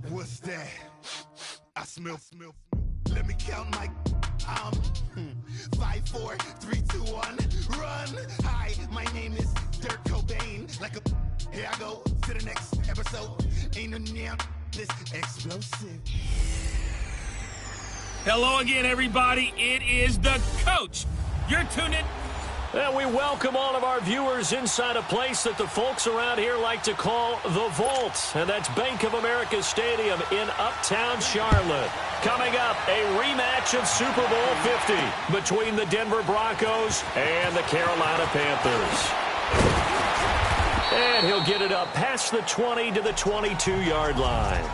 What's that? I smell. Let me count my 5, 4, 3, 2, 1, run. Hi, my name is Dirk Cobain. Like a here I go to the next episode. Ain't no damn this explosive. Hello again, everybody. It is the coach. You're tuned in. And we welcome all of our viewers inside a place that the folks around here like to call the Vault. And that's Bank of America Stadium in Uptown Charlotte. Coming up, a rematch of Super Bowl 50 between the Denver Broncos and the Carolina Panthers. And he'll get it up past the 20 to the 22-yard line.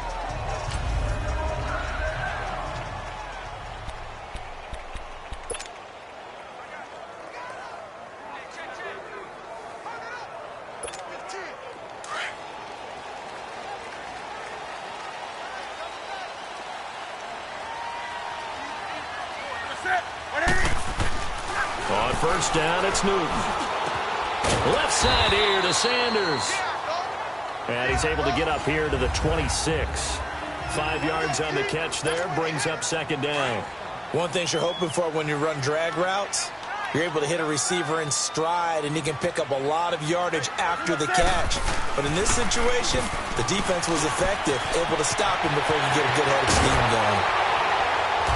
On first down, it's Newton. Left side here to Sanders. And he's able to get up here to the 26. 5 yards on the catch there, brings up second down. One thing you're hoping for when you run drag routes, you're able to hit a receiver in stride, and he can pick up a lot of yardage after the catch. But in this situation, the defense was effective, able to stop him before he could get a good head of steam going.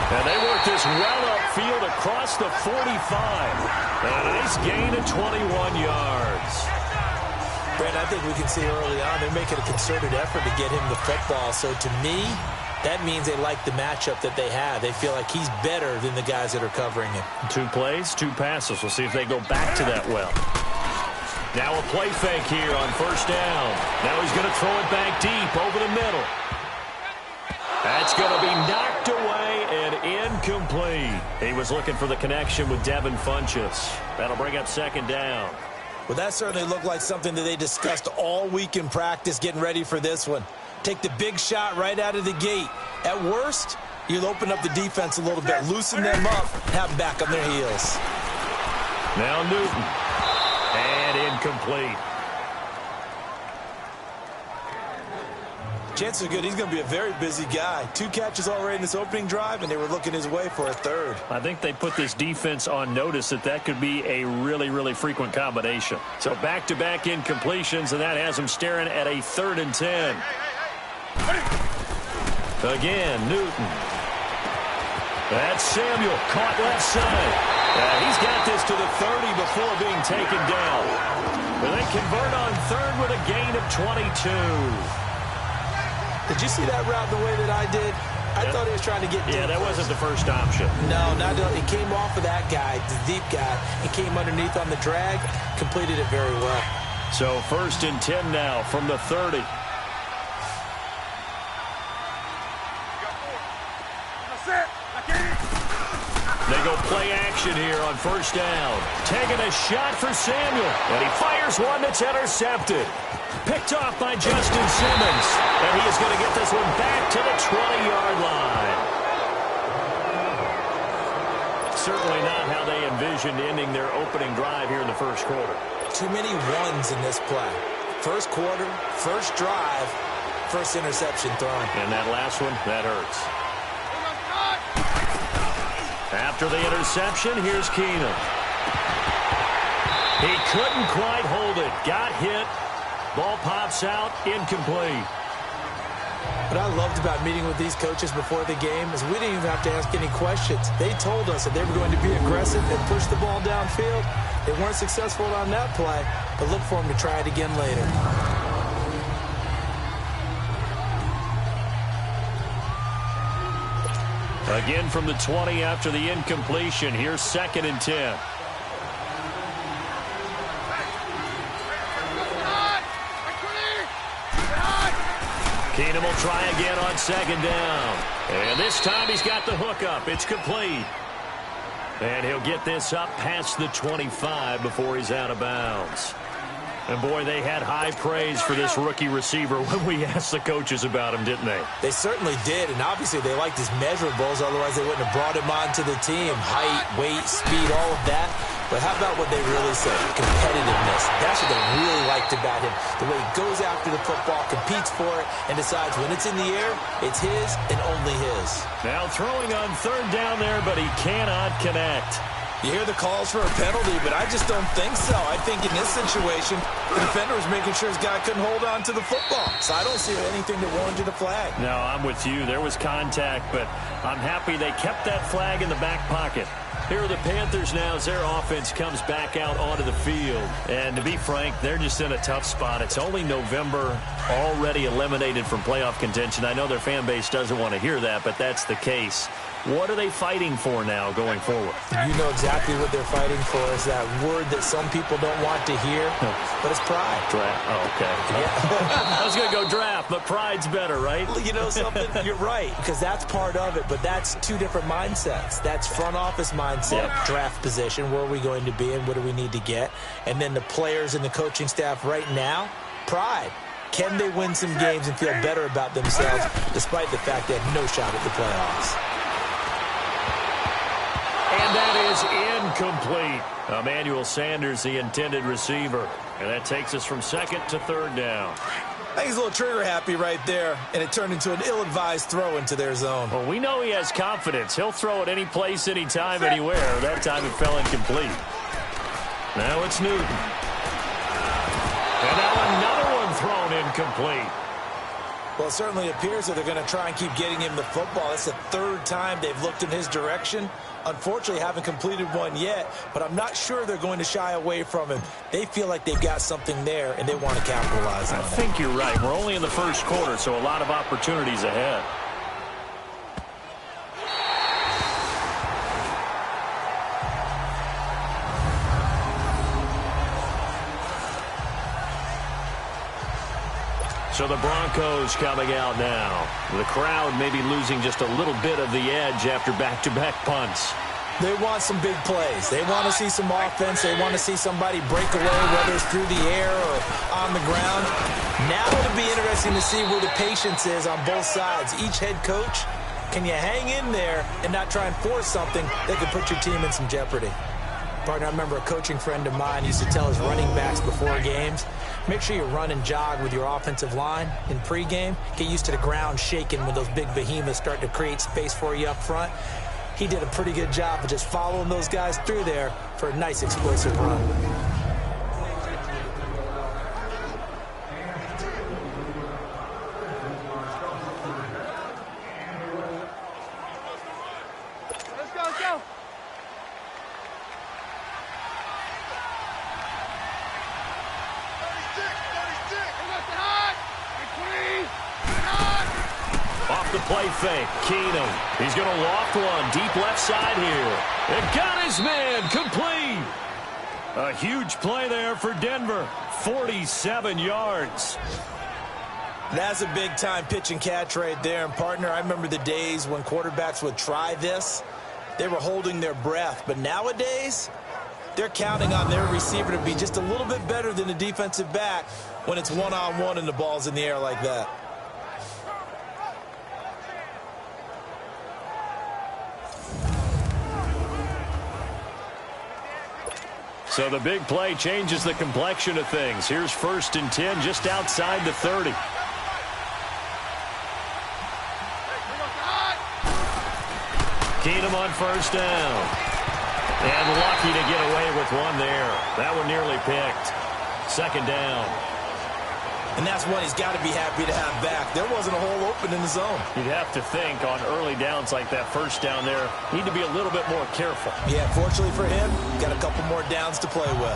And they work this well upfield across the 45. A nice gain of 21 yards. Brent, I think we can see early on they're making a concerted effort to get him the football. So to me, that means they like the matchup that they have. They feel like he's better than the guys that are covering him. 2 plays, 2 passes. We'll see if they go back to that well. Now a play fake here on first down. Now he's going to throw it back deep over the middle. That's going to be knocked away and incomplete. He was looking for the connection with Devin Funchess. That'll bring up second down. Well, that certainly looked like something that they discussed all week in practice, getting ready for this one. Take the big shot right out of the gate. At worst, you'll open up the defense a little bit, loosen them up, have them back on their heels. Now Newton. And incomplete. Chances are good he's going to be a very busy guy. 2 catches already in this opening drive, and they were looking his way for a third. I think they put this defense on notice that could be a really, really frequent combination. So back-to-back incompletions, and that has them staring at a 3rd and 10. Again, Newton. That's Samuel, caught left side. He's got this to the 30 before being taken down. But they convert on 3rd with a gain of 22. Did you see that route the way that I did? I thought he was trying to get deep. Yeah, that wasn't the first option. No, not at all. He came off of that guy, the deep guy, and came underneath on the drag, completed it very well. So 1st and 10 now from the 30. They go play action here on first down. Taking a shot for Samuel, and he fires one that's intercepted. Picked off by Justin Simmons, and he is going to get this one back to the 20-yard line. Certainly not how they envisioned ending their opening drive here in the first quarter. Too many ones in this play. First quarter, first drive, first interception thrown. And that last one, that hurts. After the interception, here's Keenum. He couldn't quite hold it. Got hit. Ball pops out, incomplete. What I loved about meeting with these coaches before the game is we didn't even have to ask any questions. They told us that they were going to be aggressive and push the ball downfield. They weren't successful on that play, but look for them to try it again later. Again from the 20 after the incompletion. Here's 2nd and 10. Keenum will try again on 2nd down. And this time he's got the hook up. It's complete. And he'll get this up past the 25 before he's out of bounds. And, boy, they had high praise for this rookie receiver when we asked the coaches about him, didn't they? They certainly did, and obviously they liked his measurables. Otherwise, they wouldn't have brought him onto the team. Height, weight, speed, all of that. But how about what they really say? Competitiveness. That's what they really liked about him. The way he goes after the football, competes for it, and decides when it's in the air, it's his and only his. Now throwing on third down there, but he cannot connect. You hear the calls for a penalty, but I just don't think so. I think in this situation, the defender was making sure his guy couldn't hold on to the football. So I don't see anything that warranted a flag. No, I'm with you. There was contact, but I'm happy they kept that flag in the back pocket. Here are the Panthers now as their offense comes back out onto the field. And to be frank, they're just in a tough spot. It's only November, already eliminated from playoff contention. I know their fan base doesn't want to hear that, but that's the case. What are they fighting for now going forward? You know exactly what they're fighting for. Is that word that some people don't want to hear, but it's pride. Draft. Oh, okay. Yeah. I was going to go draft, but pride's better, right? You know something? You're right, because that's part of it, but that's two different mindsets. That's front office mindset, draft position, where are we going to be and what do we need to get? And then the players and the coaching staff right now, pride. Can they win some games and feel better about themselves despite the fact they have no shot at the playoffs? And that is incomplete. Emmanuel Sanders, the intended receiver. And that takes us from second to third down. I think he's a little trigger happy right there, and it turned into an ill-advised throw into their zone. Well, we know he has confidence. He'll throw it any place, anytime, anywhere. That time it fell incomplete. Now it's Newton. And now another one thrown incomplete. Well, it certainly appears that they're going to try and keep getting him the football. That's the third time they've looked in his direction. Unfortunately, haven't completed one yet, but I'm not sure they're going to shy away from him. They feel like they've got something there, and they want to capitalize on it. I think you're right. We're only in the first quarter, so a lot of opportunities ahead. So the Broncos coming out now. The crowd maybe losing just a little bit of the edge after back-to-back punts. They want some big plays. They want to see some offense. They want to see somebody break away, whether it's through the air or on the ground. Now it'll be interesting to see where the patience is on both sides. Each head coach, can you hang in there and not try and force something that could put your team in some jeopardy? Partner, I remember a coaching friend of mine used to tell his running backs before games, make sure you run and jog with your offensive line in pregame. Get used to the ground shaking when those big behemoths start to create space for you up front. He did a pretty good job of just following those guys through there for a nice explosive run. Let's go. Off the play fake, Keenum. He's going to loft one deep left side here. And got his man complete. A huge play there for Denver. 47 yards. That's a big-time pitch and catch right there. And, partner, I remember the days when quarterbacks would try this. They were holding their breath. But nowadays, they're counting on their receiver to be just a little bit better than the defensive back when it's one-on-one and the ball's in the air like that. So the big play changes the complexion of things. Here's 1st and 10 just outside the 30. Keenum on 1st down. And lucky to get away with one there. That one nearly picked. 2nd down. And that's one he's got to be happy to have back. There wasn't a hole open in the zone. You'd have to think on early downs like that 1st down there, need to be a little bit more careful. Yeah, fortunately for him, got a couple more downs to play with.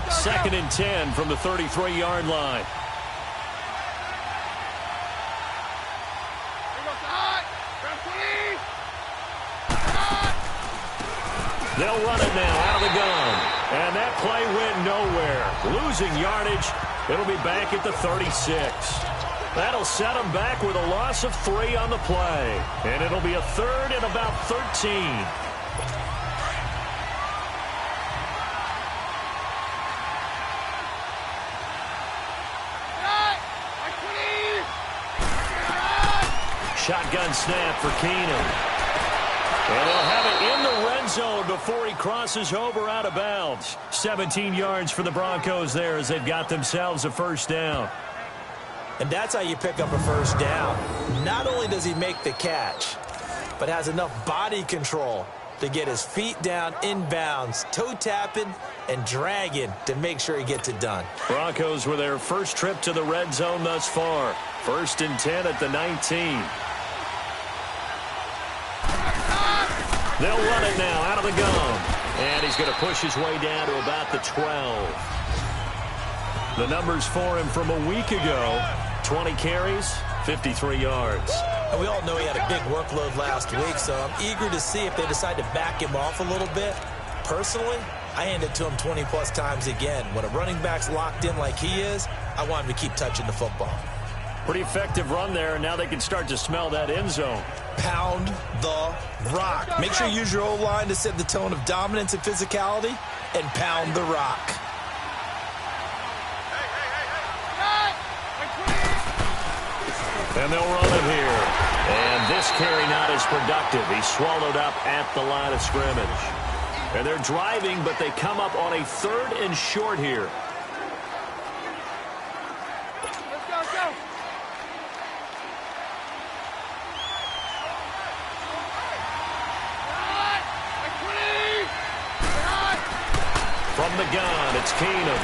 Second and 10 from the 33-yard line. They'll run it now out of the gun. And that play went nowhere. Losing yardage. It'll be back at the 36. That'll set them back with a loss of 3 on the play. And it'll be a 3rd and about 13. Shotgun snap for Keenum. And they'll have it in the red zone before he crosses over out of bounds. 17 yards for the Broncos there as they've got themselves a first down. And that's how you pick up a first down. Not only does he make the catch, but has enough body control to get his feet down inbounds, toe tapping and dragging to make sure he gets it done. Broncos with their first trip to the red zone thus far. 1st and 10 at the 19. They'll run it now out of the gun. And he's going to push his way down to about the 12. The numbers for him from a week ago: 20 carries, 53 yards. And we all know he had a big workload last week, so I'm eager to see if they decide to back him off a little bit. Personally, I hand it to him 20-plus times again. When a running back's locked in like he is, I want him to keep touching the football. Pretty effective run there, and now they can start to smell that end zone. Pound the rock. Make sure you use your O-line to set the tone of dominance and physicality, and pound the rock. And they'll run it here. And this carry not as productive. He's swallowed up at the line of scrimmage. And they're driving, but they come up on a 3rd and short here. Let's go, let's go. From the gun, it's Keenum.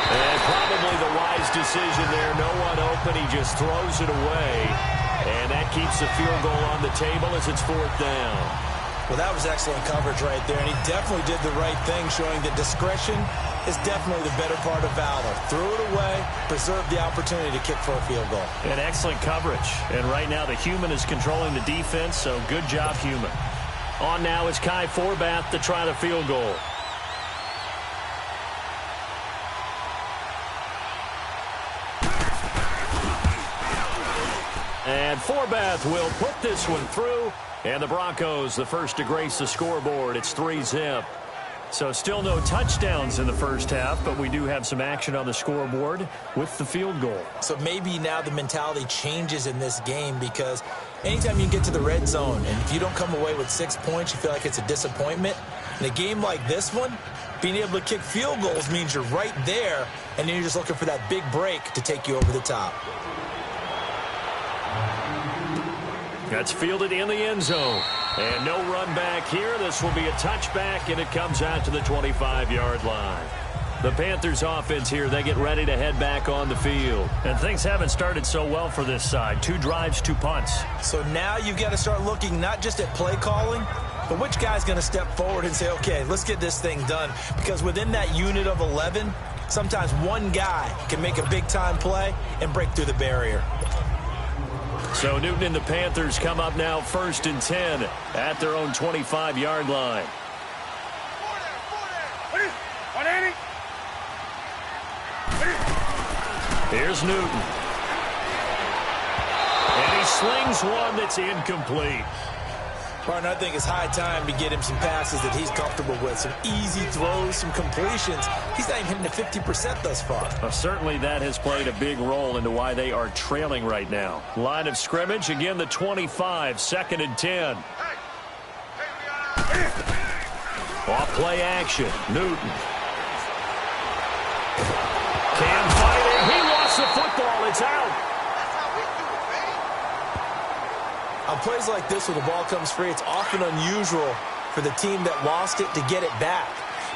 And probably the wise decision there. No one open. He just throws it away. And that keeps the field goal on the table as it's 4th down. Well, that was excellent coverage right there. And he definitely did the right thing, showing that discretion is definitely the better part of valor. Threw it away, preserved the opportunity to kick for a field goal. And excellent coverage. And right now the human is controlling the defense, so good job, human. On now is Kai Forbath to try the field goal. And Forbath will put this one through. And the Broncos, the first to grace the scoreboard. It's 3-zip. So still no touchdowns in the first half, but we do have some action on the scoreboard with the field goal. So maybe now the mentality changes in this game, because anytime you get to the red zone and if you don't come away with 6 points, you feel like it's a disappointment. In a game like this one, being able to kick field goals means you're right there, and then you're just looking for that big break to take you over the top. That's fielded in the end zone. And no run back here. This will be a touchback, and it comes out to the 25-yard line. The Panthers offense here, they get ready to head back on the field. And things haven't started so well for this side. 2 drives, 2 punts. So now you've got to start looking not just at play calling, but which guy's going to step forward and say, okay, let's get this thing done. Because within that unit of 11, sometimes one guy can make a big-time play and break through the barrier. So Newton and the Panthers come up now 1st and 10 at their own 25-yard line. Here's Newton. And he slings one that's incomplete. Martin, I think it's high time to get him some passes that he's comfortable with. Some easy throws, some completions. He's not even hitting the 50% thus far. Well, certainly that has played a big role into why they are trailing right now. Line of scrimmage, again the 25, 2nd and 10. Off play action, Newton. Cam fighting, he lost the football, it's out. On plays like this, when the ball comes free, it's often unusual for the team that lost it to get it back.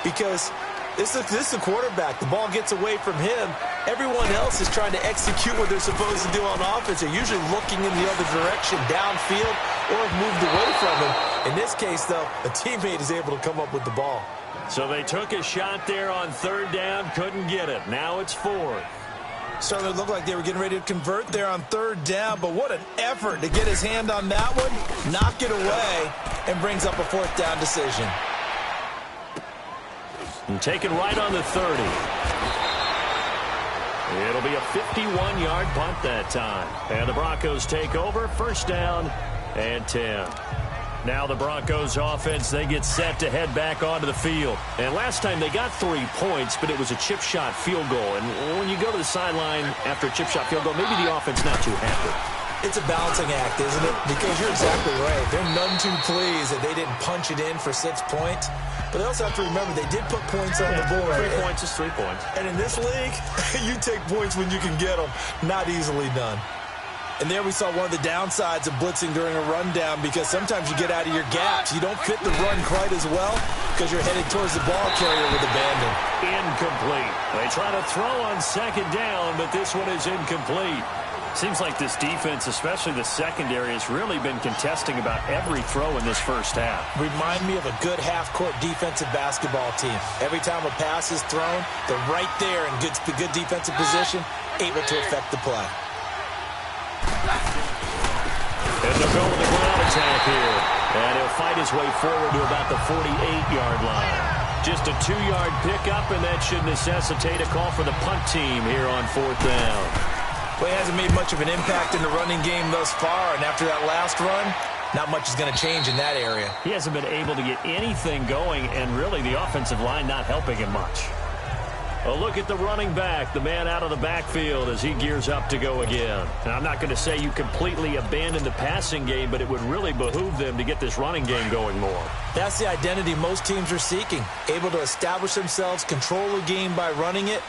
Because this is the quarterback. The ball gets away from him. Everyone else is trying to execute what they're supposed to do on offense. They're usually looking in the other direction, downfield, or have moved away from him. In this case, though, a teammate is able to come up with the ball. So they took a shot there on 3rd down, couldn't get it. Now it's 4th. Certainly looked like they were getting ready to convert there on 3rd down, but what an effort to get his hand on that one, knock it away, and brings up a 4th down decision. And taken right on the 30. It'll be a 51-yard punt that time. And the Broncos take over, 1st down and 10. Now the Broncos offense, they get set to head back onto the field. And last time they got 3 points, but it was a chip shot field goal. And when you go to the sideline after a chip shot field goal, maybe the offense not too happy. It's a balancing act, isn't it? Because you're exactly right. They're none too pleased that they didn't punch it in for 6 points. But they also have to remember they did put points on the board. 3 points is 3 points. And in this league, you take points when you can get them. Not easily done. And there we saw one of the downsides of blitzing during a rundown, because sometimes you get out of your gaps. You don't fit the run quite as well because you're headed towards the ball carrier with abandon. Incomplete. They try to throw on 2nd down, but this one is incomplete. Seems like this defense, especially the secondary, has really been contesting about every throw in this first half. Remind me of a good half-court defensive basketball team. Every time a pass is thrown, they're right there in good defensive position, able to affect the play. And they'll go with the ground attack here. And he'll fight his way forward to about the 48-yard line. Just a 2-yard pickup, and that should necessitate a call for the punt team here on 4th down. Well, he hasn't made much of an impact in the running game thus far, and after that last run, not much is going to change in that area. He hasn't been able to get anything going, and really the offensive line not helping him much. A look at the running back, the man out of the backfield as he gears up to go again. And I'm not going to say you completely abandon the passing game, but it would really behoove them to get this running game going more. That's the identity most teams are seeking, able to establish themselves, control the game by running it,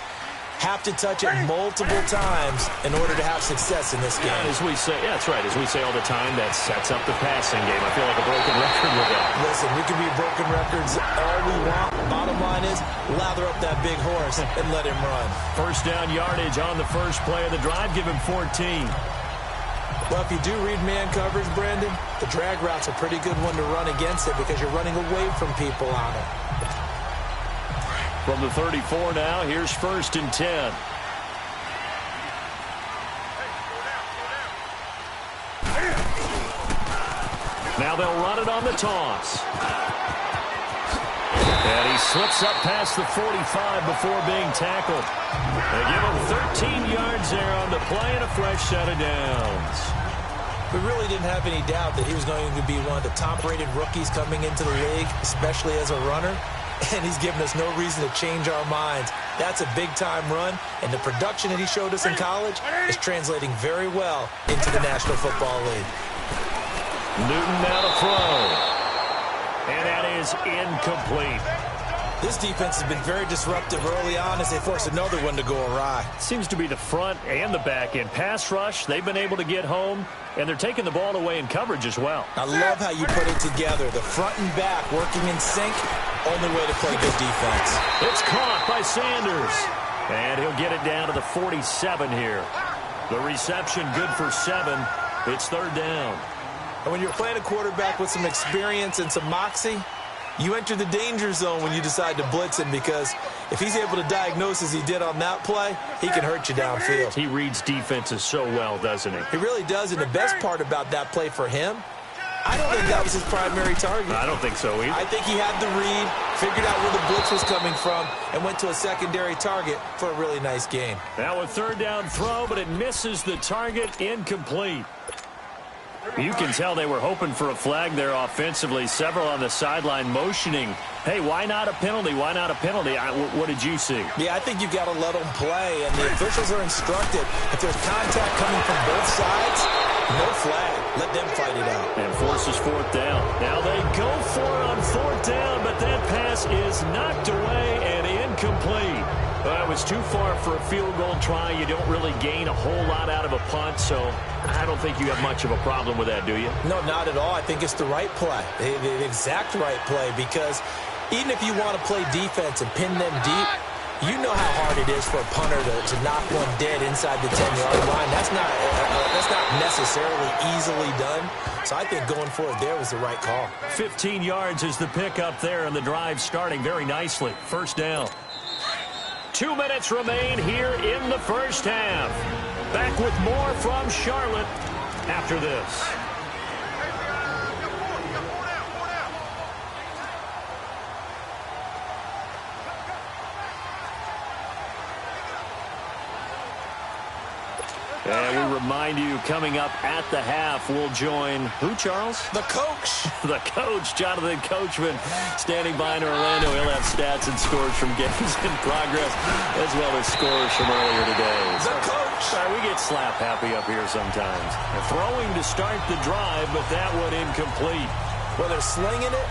have to touch it multiple times in order to have success in this game. Yeah, as we say, yeah, that's right. As we say all the time, that sets up the passing game. I feel like a broken record with that. Listen, we can be broken records all we want. Bottom line is, lather up that big horse and let him run. 1st down yardage on the first play of the drive. Give him 14. Well, if you do read man coverage, Brandon, the drag route's a pretty good one to run against it because you're running away from people on it. From the 34 now, here's 1st and 10. Now they'll run it on the toss. And he slips up past the 45 before being tackled. They give him 13 yards there on the play and a fresh set of downs. We really didn't have any doubt that he was going to be one of the top-rated rookies coming into the league, especially as a runner. And he's given us no reason to change our minds. That's a big-time run, and the production that he showed us in college is translating very well into the National Football League. Newton now to throw. And that is incomplete. This defense has been very disruptive early on as they force another one to go awry. Seems to be the front and the back end. Pass rush, they've been able to get home, and they're taking the ball away in coverage as well. I love how you put it together. The front and back working in sync, only way to play good defense. It's caught by Sanders. And he'll get it down to the 47 here. The reception good for 7. It's 3rd down. And when you're playing a quarterback with some experience and some moxie, you enter the danger zone when you decide to blitz him, because if he's able to diagnose as he did on that play, he can hurt you downfield. He reads defenses so well, doesn't he? He really does, and the best part about that play for him, I don't think that was his primary target. I don't think so either. I think he had the read, figured out where the blitz was coming from, and went to a secondary target for a really nice gain. Now a 3rd down throw, but it misses the target. Incomplete. You can tell they were hoping for a flag there offensively. Several on the sideline motioning, hey, why not a penalty? Why not a penalty? What did you see? Yeah, I think you've got to let them play, and the officials are instructed. If there's contact coming from both sides, no flag. Let them fight it out. And forces 4th down. Now they go for it on 4th down, but that pass is knocked away and incomplete. Well, it was too far for a field goal try. You don't really gain a whole lot out of a punt, so I don't think you have much of a problem with that, do you? No, not at all. I think it's the right play, the exact right play, because even if you want to play defense and pin them deep, you know how hard it is for a punter to knock one dead inside the 10-yard line. That's not necessarily easily done. So I think going for it there was the right call. 15 yards is the pickup there, and the drive starting very nicely. 1st down. 2 minutes remain here in the first half. Back with more from Charlotte after this. And we remind you, coming up at the half, we'll join who, Charles? The coach. The coach, Jonathan Coachman, standing by in Orlando. He'll have stats and scores from games in progress, as well as scores from earlier today. The coach. We get slap happy up here sometimes. Throwing to start the drive, but that one incomplete. Well, they're slinging it,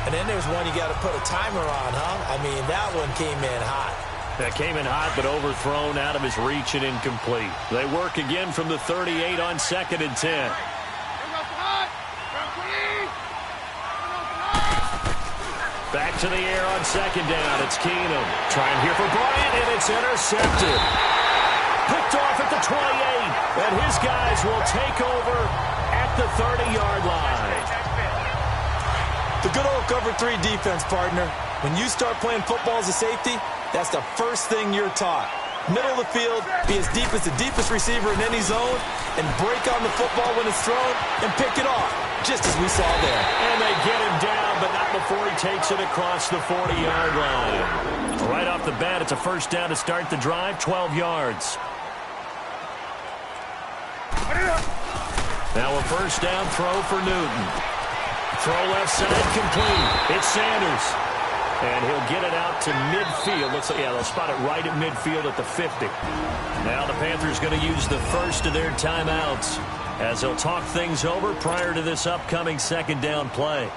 and then there's one you got to put a timer on, huh? I mean, that one came in hot. That came in hot, but overthrown out of his reach and incomplete. They work again from the 38 on 2nd and 10. Back to the air on 2nd down. It's Keenum. Trying here for Bryant, and it's intercepted. Picked off at the 28, and his guys will take over at the 30-yard line. The good old cover 3 defense, partner. When you start playing football as a safety, that's the first thing you're taught. Middle of the field, be as deep as the deepest receiver in any zone, and break on the football when it's thrown, and pick it off, just as we saw there. And they get him down, but not before he takes it across the 40-yard line. Right off the bat, it's a first down to start the drive, 12 yards. Now a first down throw for Newton. Throw left side complete. It's Sanders. And he'll get it out to midfield. Looks like, yeah, they'll spot it right at midfield at the 50. Now the Panthers going to use the first of their timeouts as they'll talk things over prior to this upcoming 2nd down play.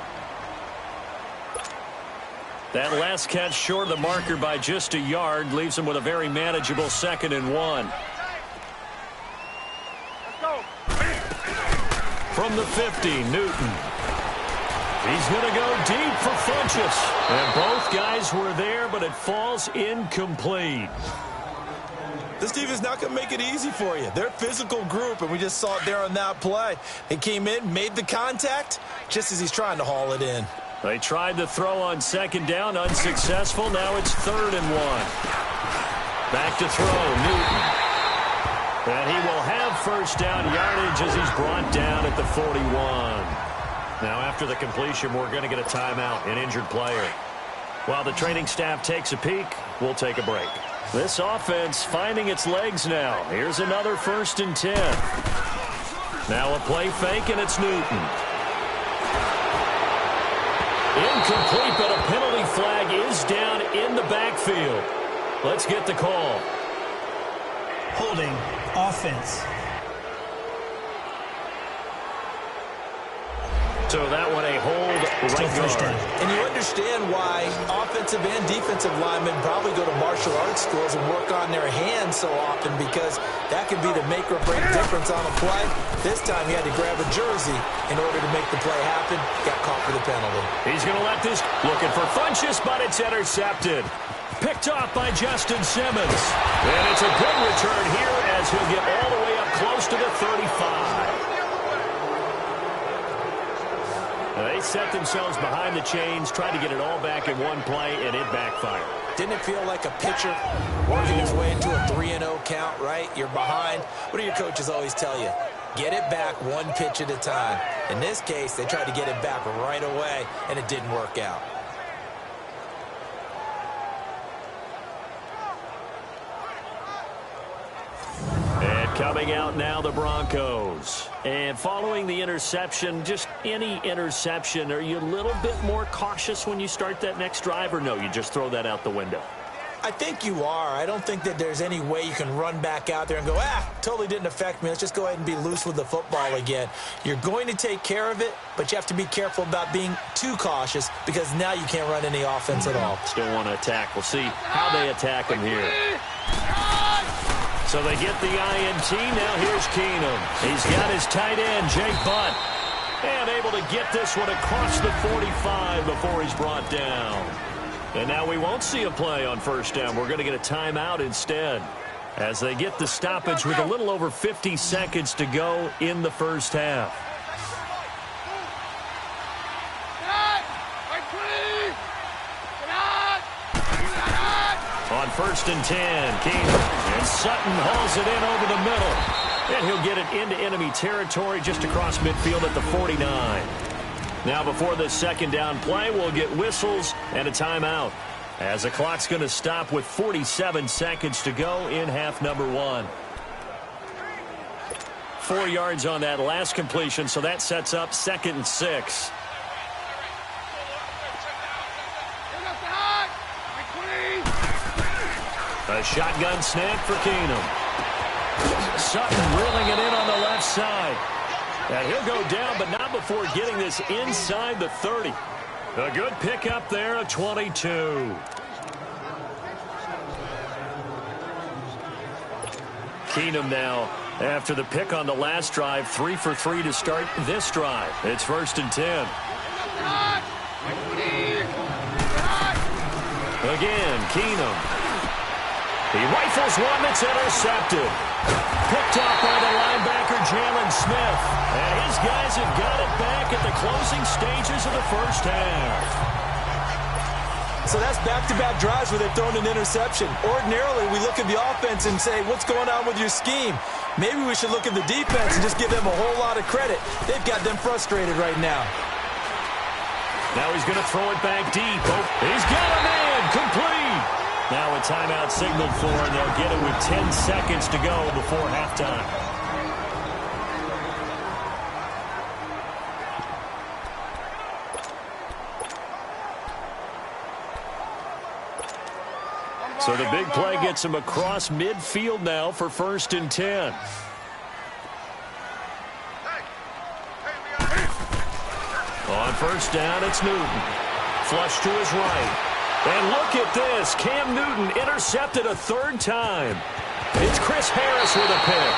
That last catch short of the marker by just a yard leaves them with a very manageable 2nd and 1. From the 50, Newton. He's going to go deep for Funchess. And both guys were there, but it falls incomplete. This team is not going to make it easy for you. They're a physical group, and we just saw it there on that play. He came in, made the contact, just as he's trying to haul it in. They tried to throw on 2nd down, unsuccessful. Now it's 3rd and 1. Back to throw, Newton. And he will have first down yardage as he's brought down at the 41. Now after the completion, we're going to get a timeout, an injured player. While the training staff takes a peek, we'll take a break. This offense finding its legs now. Here's another 1st and 10. Now a play fake, and it's Newton. Incomplete, but a penalty flag is down in the backfield. Let's get the call. Holding offense. So that one a hold right guard. And you understand why offensive and defensive linemen probably go to martial arts schools and work on their hands so often, because that can be the make or break difference on a play. This time he had to grab a jersey in order to make the play happen. Got caught for the penalty. He's going to let this, looking for Funchess, but it's intercepted. Picked off by Justin Simmons. And it's a good return here as he'll get all the way up close to the 35. They set themselves behind the chains, tried to get it all back in one play, and it backfired. Didn't it feel like a pitcher working his way into a 3-0 count, right? You're behind. What do your coaches always tell you? Get it back one pitch at a time. In this case, they tried to get it back right away, and it didn't work out. Coming out now, the Broncos. And following the interception, just any interception, are you a little bit more cautious when you start that next drive, or no, you just throw that out the window? I think you are. I don't think that there's any way you can run back out there and go, totally didn't affect me. Let's just go ahead and be loose with the football again. You're going to take care of it, but you have to be careful about being too cautious, because now you can't run any offense at all. Still want to attack. We'll see how they attack him here. So they get the INT. Now here's Keenum. He's got his tight end, Jake Butt. And able to get this one across the 45 before he's brought down. And now we won't see a play on first down. We're going to get a timeout instead, as they get the stoppage with a little over 50 seconds to go in the first half. On 1st and 10, Keenum, and Sutton hauls it in over the middle. And he'll get it into enemy territory just across midfield at the 49. Now before this second down play, we'll get whistles and a timeout, as the clock's going to stop with 47 seconds to go in half number 1. 4 yards on that last completion, so that sets up 2nd and 6. A shotgun snap for Keenum. Sutton reeling it in on the left side. And he'll go down, but not before getting this inside the 30. A good pickup there of 22. Keenum now, after the pick on the last drive, 3 for 3 to start this drive. It's 1st and 10. Again, Keenum. He rifles one that's intercepted. Picked off by the linebacker, Jalen Smith. And his guys have got it back at the closing stages of the first half. So that's back-to-back drives where they've thrown an interception. Ordinarily, we look at the offense and say, what's going on with your scheme? Maybe we should look at the defense and just give them a whole lot of credit. They've got them frustrated right now. Now he's going to throw it back deep. Oh, he's got a man complete. Now a timeout signaled for, and they'll get it with 10 seconds to go before halftime. So the big play gets him across midfield now for 1st and 10. On 1st down, it's Newton. Flush to his right. And look at this. Cam Newton intercepted a 3rd time. It's Chris Harris with a pick.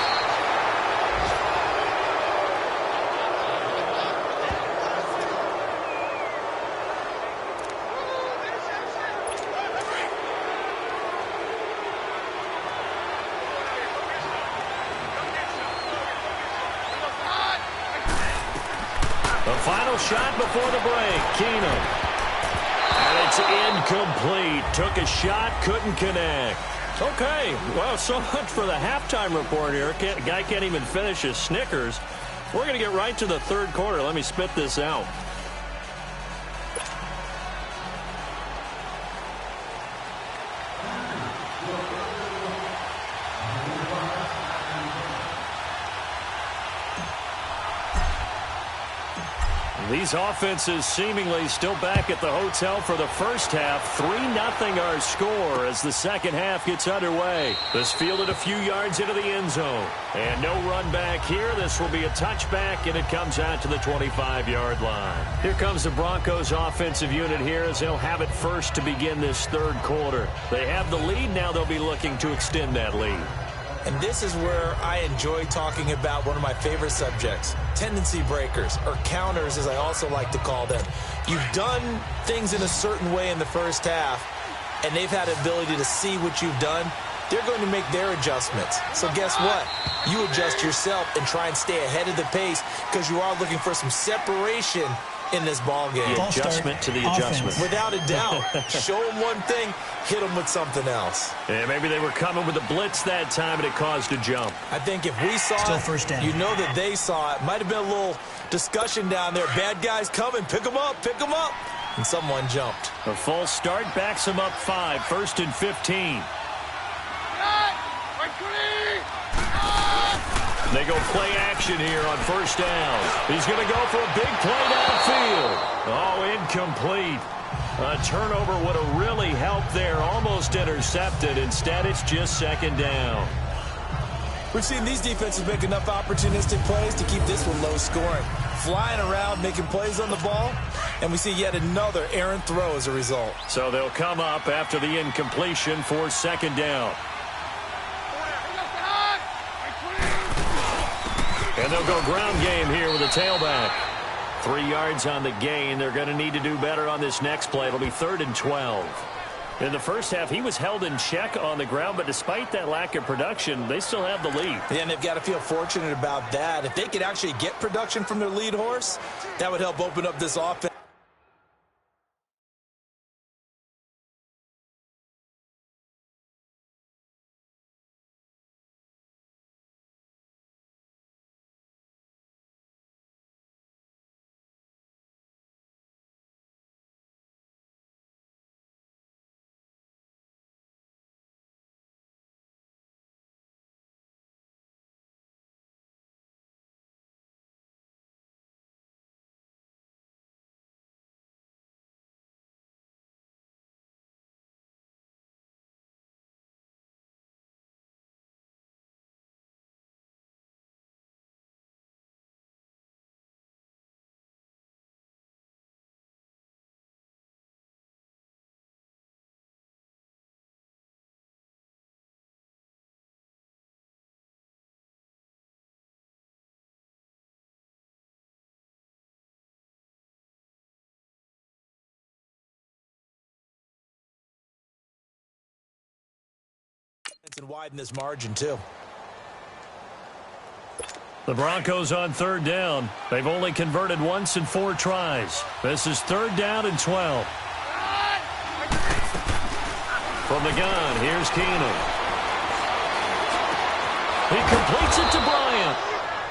The final shot before the break. Keenum. And it's incomplete. Took a shot, couldn't connect. Okay, well, so much for the halftime report here. Guy can't even finish his Snickers. We're going to get right to the 3rd quarter. Let me spit this out. These offenses seemingly still back at the hotel for the first half. 3-0 our score as the second half gets underway. This fielded a few yards into the end zone. And no run back here. This will be a touchback, and it comes out to the 25-yard line. Here comes the Broncos offensive unit here as they'll have it first to begin this 3rd quarter. They have the lead. Now they'll be looking to extend that lead. And this is where I enjoy talking about one of my favorite subjects, tendency breakers, or counters as I also like to call them. You've done things in a certain way in the first half, and they've had the ability to see what you've done. They're going to make their adjustments. So guess what? You adjust yourself and try and stay ahead of the pace because you are looking for some separation in this ball game. The adjustment to the adjustment. Without a doubt. Show them one thing, hit them with something else. Yeah, maybe they were coming with a blitz that time and it caused a jump. I think if we saw Still it, first down. you know that they saw it. Might have been a little discussion down there. Bad guys coming. Pick them up. Pick them up. And someone jumped. A false start backs him up 5. 1st and 15. They go play action here on 1st down. He's going to go for a big play downfield. Oh, incomplete. A turnover would have really helped there. Almost intercepted. Instead, it's just 2nd down. We've seen these defenses make enough opportunistic plays to keep this one low scoring. Flying around, making plays on the ball, and we see yet another errant throw as a result. So they'll come up after the incompletion for 2nd down. And they'll go ground game here with a tailback. 3 yards on the gain. They're going to need to do better on this next play. It'll be 3rd and 12. In the first half, he was held in check on the ground, but despite that lack of production, they still have the lead. Yeah, and they've got to feel fortunate about that. If they could actually get production from their lead horse, that would help open up this offense. And widen this margin, too. The Broncos on third down. They've only converted once in 4 tries. This is third down and 12. From the gun, here's Keenum. He completes it to Bryant.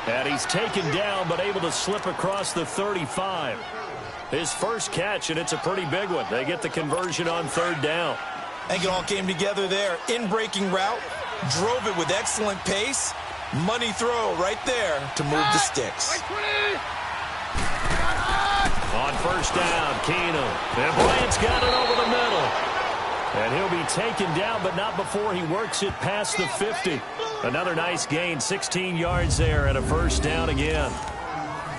And he's taken down, but able to slip across the 35. His first catch, and it's a pretty big one. They get the conversion on third down. I think it all came together there. In-breaking route, drove it with excellent pace. Money throw right there to move the sticks. On first down, Keenum. And Bryant's got it over the middle. And he'll be taken down, but not before he works it past the 50. Another nice gain, 16 yards there, and a first down again.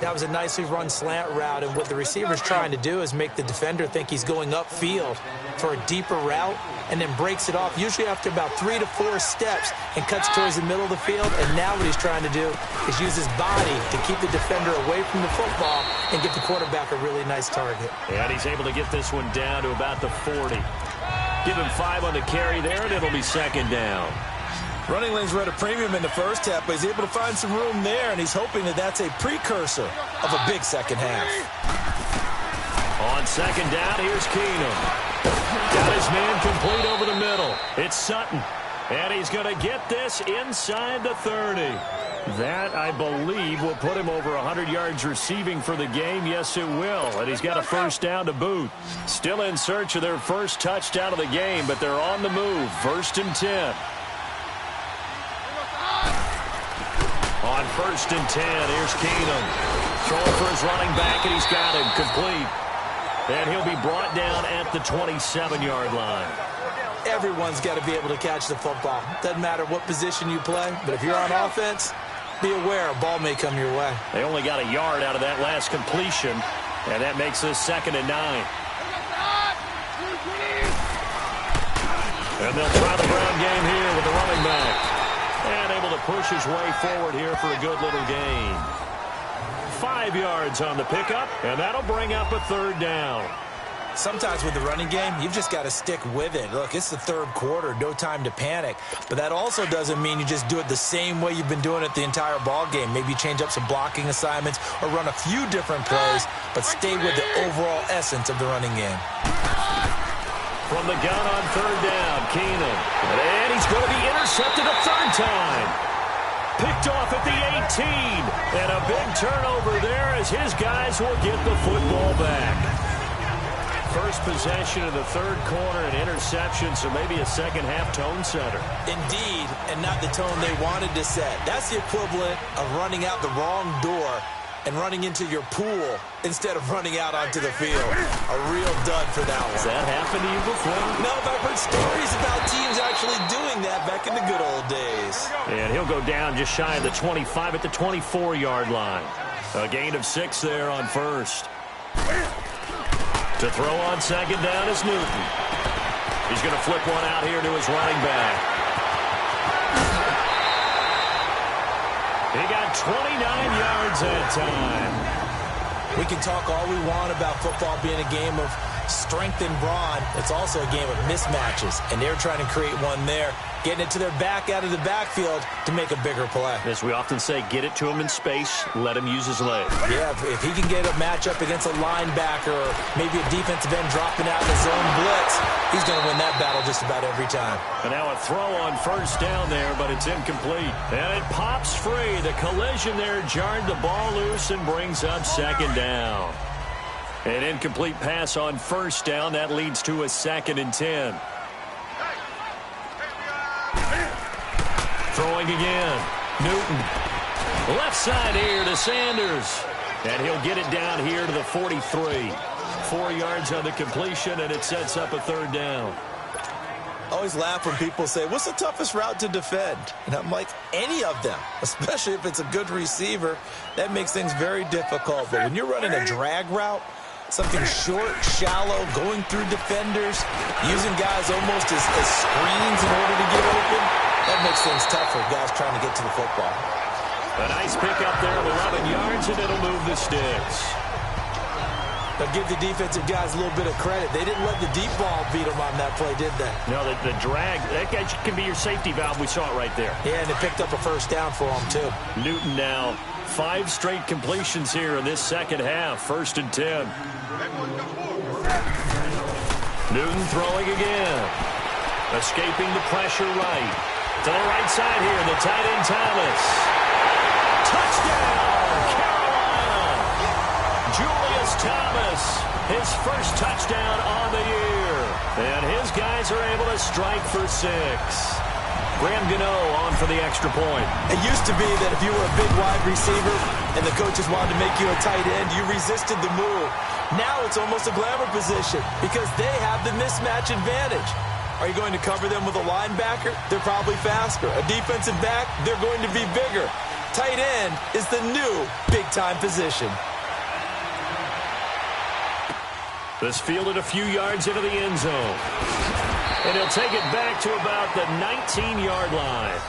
That was a nicely run slant route, and what the receiver's trying to do is make the defender think he's going upfield for a deeper route and then breaks it off, usually after about 3 to 4 steps, and cuts towards the middle of the field. And now what he's trying to do is use his body to keep the defender away from the football and give the quarterback a really nice target. And he's able to get this one down to about the 40. Give him 5 on the carry there, and it'll be second down. Running lanes were at a premium in the first half, but he's able to find some room there, and he's hoping that that's a precursor of a big second half. On second down, here's Keenum. Got his man complete over the middle. It's Sutton, and he's going to get this inside the 30. That, I believe, will put him over 100 yards receiving for the game. Yes, it will, and he's got a first down to boot. Still in search of their first touchdown of the game, but they're on the move. First and 10. On first and 10, here's Keenum. Throwing for his running back, and he's got him complete. And he'll be brought down at the 27-yard line. Everyone's got to be able to catch the football. Doesn't matter what position you play, but if you're on offense, be aware a ball may come your way. They only got a yard out of that last completion, and that makes this second and 9. And they'll try the ground game here with the running back. And able to push his way forward here for a good little gain. 5 yards on the pickup, and that'll bring up a third down. Sometimes with the running game, you've just got to stick with it. Look, it's the third quarter, no time to panic. But that also doesn't mean you just do it the same way you've been doing it the entire ball game. Maybe change up some blocking assignments or run a few different plays, but stay with the overall essence of the running game. From the gun on third down, Keenum. And he's going to be intercepted a third time. Picked off at the 18. And a big turnover there as his guys will get the football back. First possession of the third quarter, an interception, so maybe a second-half tone setter. Indeed, and not the tone they wanted to set. That's the equivalent of running out the wrong door and running into your pool instead of running out onto the field. A real dud for that one. Has that happened to you before? No, but I've heard stories about teams actually doing that back in the good old days. And he'll go down just shy of the 25 at the 24-yard line. A gain of 6 there on first. To throw on second down is Newton. He's going to flip one out here to his running back. He got 29 yards that time. We can talk all we want about football being a game of strength and brawn. It's also a game of mismatches, and they're trying to create one there, getting it to their back out of the backfield to make a bigger play. As we often say, get it to him in space, let him use his leg. Yeah, if he can get a matchup against a linebacker or maybe a defensive end dropping out in the zone blitz, he's going to win that battle just about every time. And now a throw on first down there, but it's incomplete. And it pops free. The collision there jarred the ball loose and brings up second down. An incomplete pass on first down. That leads to a second and 10. Throwing again. Newton. Left side here to Sanders. And he'll get it down here to the 43. 4 yards on the completion, and it sets up a third down. I always laugh when people say, what's the toughest route to defend? And I'm like, any of them, especially if it's a good receiver. That makes things very difficult. But when you're running a drag route, something short, shallow, going through defenders, using guys almost as screens in order to get open, that makes things tough for guys trying to get to the football. A nice pickup there of 11 yards, and it'll move the sticks. But give the defensive guys a little bit of credit. They didn't let the deep ball beat them on that play, did they? No, the drag, that guy can be your safety valve. We saw it right there. Yeah, and they picked up a first down for them, too. Newton now 5 straight completions here in this second half. 1st and 10. Newton throwing again. Escaping the pressure right. To the right side here, the tight end Thomas. Touchdown, Carolina! Julius Thomas, his first touchdown on the year. And his guys are able to strike for 6. Graham Gano on for the extra point. It used to be that if you were a big wide receiver and the coaches wanted to make you a tight end, you resisted the move. Now it's almost a glamour position because they have the mismatch advantage. Are you going to cover them with a linebacker? They're probably faster. A defensive back? They're going to be bigger. Tight end is the new big-time position. This fielded a few yards into the end zone. And he'll take it back to about the 19-yard line.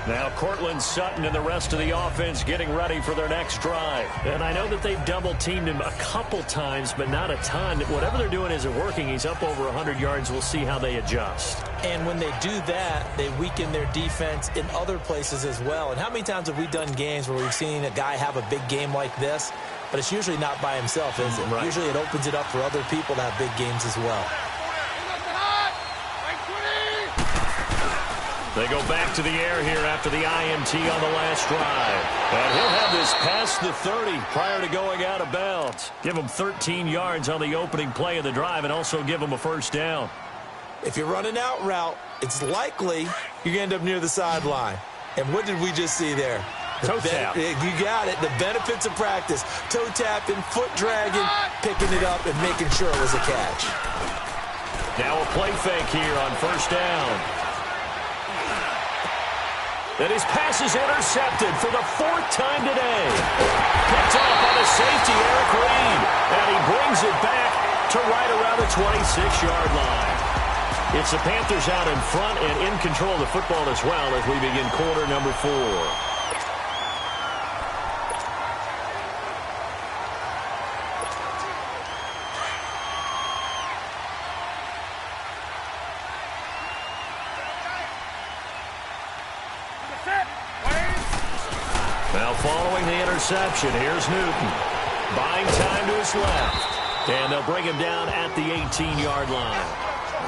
Now Cortland Sutton and the rest of the offense getting ready for their next drive. And I know that they've double-teamed him a couple times, but not a ton. Whatever they're doing isn't working. He's up over 100 yards. We'll see how they adjust. And when they do that, they weaken their defense in other places as well. And how many times have we done games where we've seen a guy have a big game like this? But it's usually not by himself, is it? Right. Usually it opens it up for other people to have big games as well. They go back to the air here after the INT on the last drive. And he'll have this past the 30 prior to going out of bounds. Give him 13 yards on the opening play of the drive and also give him a first down. If you're running out route, it's likely you're going to end up near the sideline. And what did we just see there? Toe tap. You got it. The benefits of practice. Toe tapping, foot dragging, picking it up, and making sure it was a catch. Now a play fake here on first down. And his pass is intercepted for the 4th time today. Picked off by the safety, Eric Reed. And he brings it back to right around the 26-yard line. It's the Panthers out in front and in control of the football as well as we begin quarter number 4. Now following the interception, here's Newton. Buying time to his left. And they'll bring him down at the 18-yard line.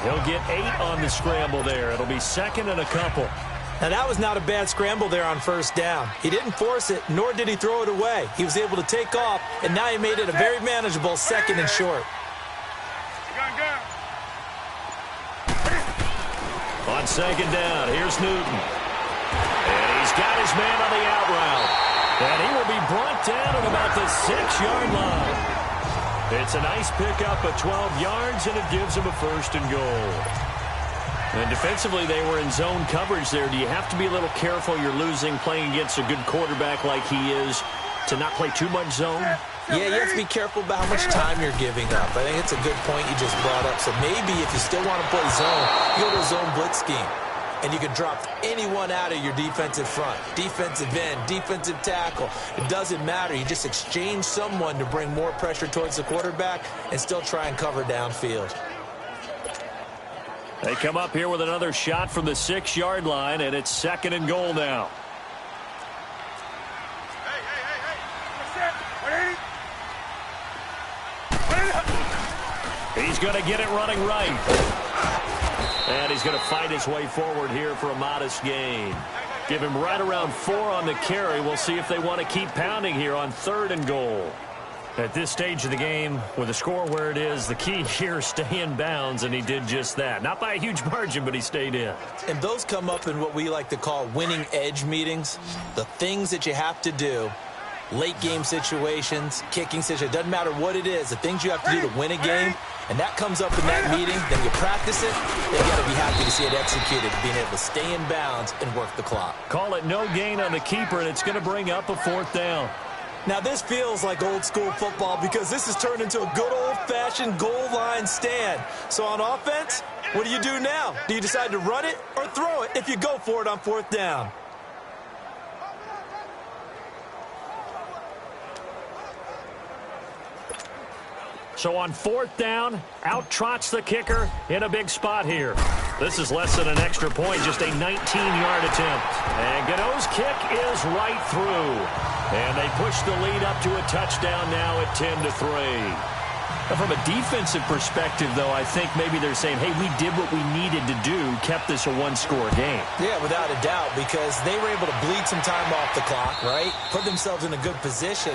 He'll get 8 on the scramble there. It'll be 2nd and a couple. Now that was not a bad scramble there on first down. He didn't force it, nor did he throw it away. He was able to take off, and now he made it a very manageable 2nd and short. On 2nd down, here's Newton. And he's got his man on the out route. And he will be brought down at about the 6-yard line. It's a nice pickup of 12 yards, and it gives him a 1st and goal. And defensively, they were in zone coverage there. Do you have to be a little careful? You're losing playing against a good quarterback like he is to not play too much zone? Yeah, you have to be careful about how much time you're giving up. I think it's a good point you just brought up. So maybe if you still want to play zone, you go to a zone blitz scheme. And you can drop anyone out of your defensive front. Defensive end, defensive tackle. It doesn't matter. You just exchange someone to bring more pressure towards the quarterback and still try and cover downfield. They come up here with another shot from the 6-yard line, and it's 2nd and goal now. He's going to get it running right. And he's going to fight his way forward here for a modest gain. Give him right around 4 on the carry. We'll see if they want to keep pounding here on 3rd and goal. At this stage of the game, with the score where it is, the key here is stay in bounds, and he did just that. Not by a huge margin, but he stayed in. And those come up in what we like to call winning edge meetings. The things that you have to do, late game situations, kicking situations, doesn't matter what it is, the things you have to do to win a game, and that comes up in that meeting, then you practice it, you got to be happy to see it executed, being able to stay in bounds and work the clock. Call it no gain on the keeper, and it's going to bring up a 4th down. Now, this feels like old school football because this has turned into a good old-fashioned goal line stand. So on offense, what do you do now? Do you decide to run it or throw it if you go for it on 4th down? So on 4th down, out trots the kicker in a big spot here. This is less than an extra point, just a 19-yard attempt. And Gano's kick is right through. And they push the lead up to a touchdown now at 10-3. From a defensive perspective, though, I think maybe they're saying, hey, we did what we needed to do, kept this a one-score game. Yeah, without a doubt, because they were able to bleed some time off the clock, right? Put themselves in a good position,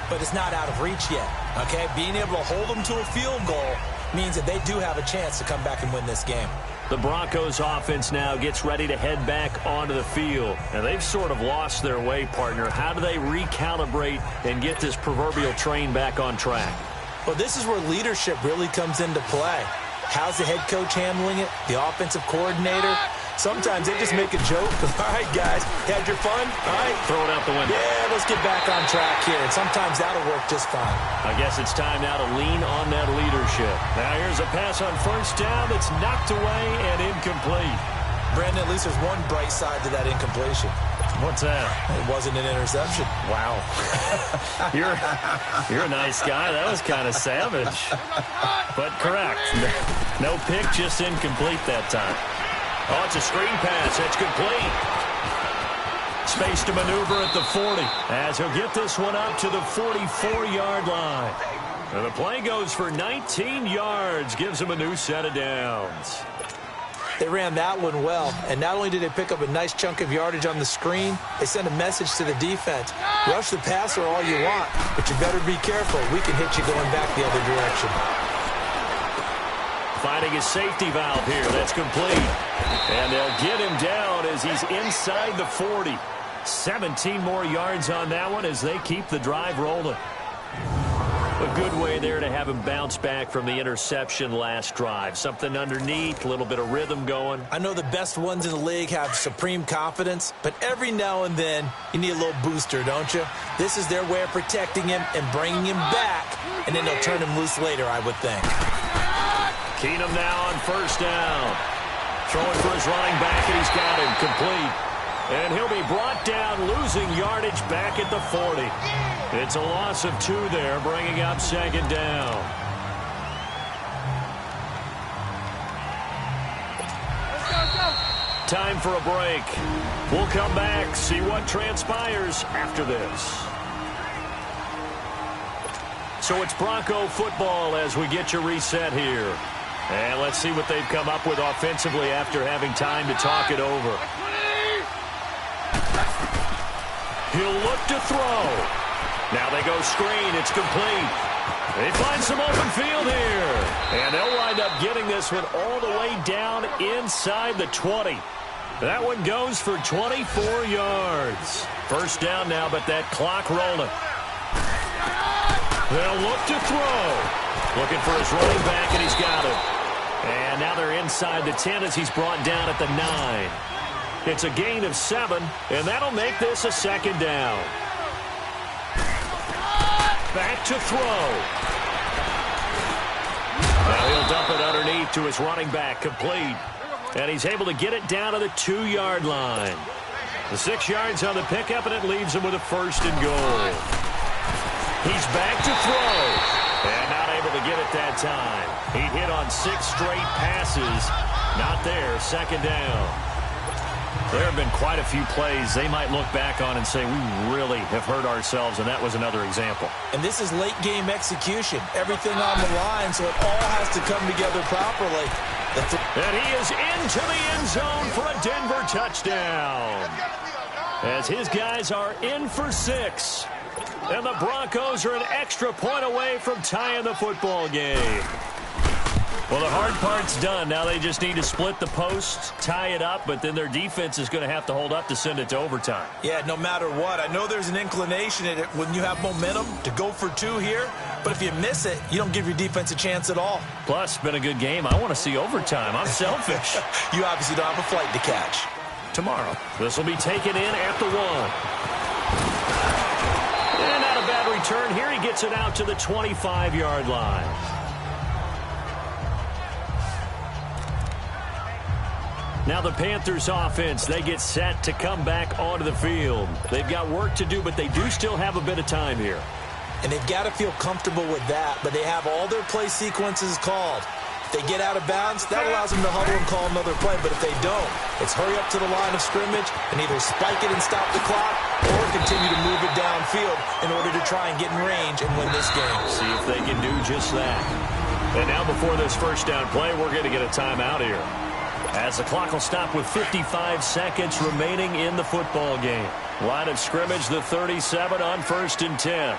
but it's not out of reach yet, okay? Being able to hold them to a field goal means that they do have a chance to come back and win this game. The Broncos offense now gets ready to head back onto the field. And they've sort of lost their way, partner. How do they recalibrate and get this proverbial train back on track? Well, this is where leadership really comes into play. How's the head coach handling it? The offensive coordinator? Sometimes they just make a joke. All right, guys, had your fun? All right. Throw it out the window. Yeah, let's get back on track here. And sometimes that'll work just fine. I guess it's time now to lean on that leadership. Now here's a pass on 1st down that's knocked away and incomplete. Brandon, at least there's one bright side to that incompletion. What's that? It wasn't an interception. Wow. You're a nice guy. That was kind of savage. But correct. No pick, just incomplete that time. Oh, it's a screen pass. It's complete. Space to maneuver at the 40 as he'll get this one up to the 44-yard line. And the play goes for 19 yards. Gives him a new set of downs. They ran that one well, and not only did they pick up a nice chunk of yardage on the screen, they sent a message to the defense. Rush the passer all you want, but you better be careful. We can hit you going back the other direction. Finding his safety valve here. That's complete. And they'll get him down as he's inside the 40. 17 more yards on that one as they keep the drive rolling. A good way there to have him bounce back from the interception last drive. Something underneath, a little bit of rhythm going. I know the best ones in the league have supreme confidence, but every now and then you need a little booster, don't you? This is their way of protecting him and bringing him back, and then they'll turn him loose later, I would think. Keenum now on 1st down. Throwing for his running back, and he's got him complete. And he'll be brought down, losing yardage back at the 40. It's a loss of 2 there, bringing up 2nd down. Time for a break. We'll come back, see what transpires after this. So it's Bronco football as we get you reset here. And let's see what they've come up with offensively after having time to talk it over. He'll look to throw. Now they go screen. It's complete. They find some open field here. And they'll wind up getting this one all the way down inside the 20. That one goes for 24 yards. 1st down now, but that clock rolling. They'll look to throw. Looking for his running back, and he's got it. And now they're inside the 10 as he's brought down at the 9. It's a gain of 7, and that'll make this a 2nd down. Back to throw. Now he'll dump it underneath to his running back, complete. And he's able to get it down to the 2-yard line. The 6 yards on the pickup, and it leaves him with a 1st and goal. He's back to throw. And not able to get it that time. He hit on 6 straight passes. Not there, 2nd down. There have been quite a few plays they might look back on and say, we really have hurt ourselves, and that was another example. And this is late-game execution. Everything on the line, so it all has to come together properly. And he is into the end zone for a Denver touchdown. As his guys are in for 6. And the Broncos are an extra point away from tying the football game. Well, the hard part's done. Now they just need to split the post, tie it up, but then their defense is going to have to hold up to send it to overtime. Yeah, no matter what. I know there's an inclination in it when you have momentum to go for 2 here, but if you miss it, you don't give your defense a chance at all. Plus, it's been a good game. I want to see overtime. I'm selfish. You obviously don't have a flight to catch. Tomorrow. This will be taken in at the 1. And not a bad return here. He gets it out to the 25-yard line. Now the Panthers offense, they get set to come back onto the field. They've got work to do, but they do still have a bit of time here. and they've got to feel comfortable with that, but they have all their play sequences called. If they get out of bounds, that allows them to huddle and call another play, but if they don't, it's hurry up to the line of scrimmage and either spike it and stop the clock or continue to move it downfield in order to try and get in range and win this game. See if they can do just that. And now before this first down play, we're going to get a timeout here, as the clock will stop with 55 seconds remaining in the football game. Line of scrimmage, the 37 on 1st and 10.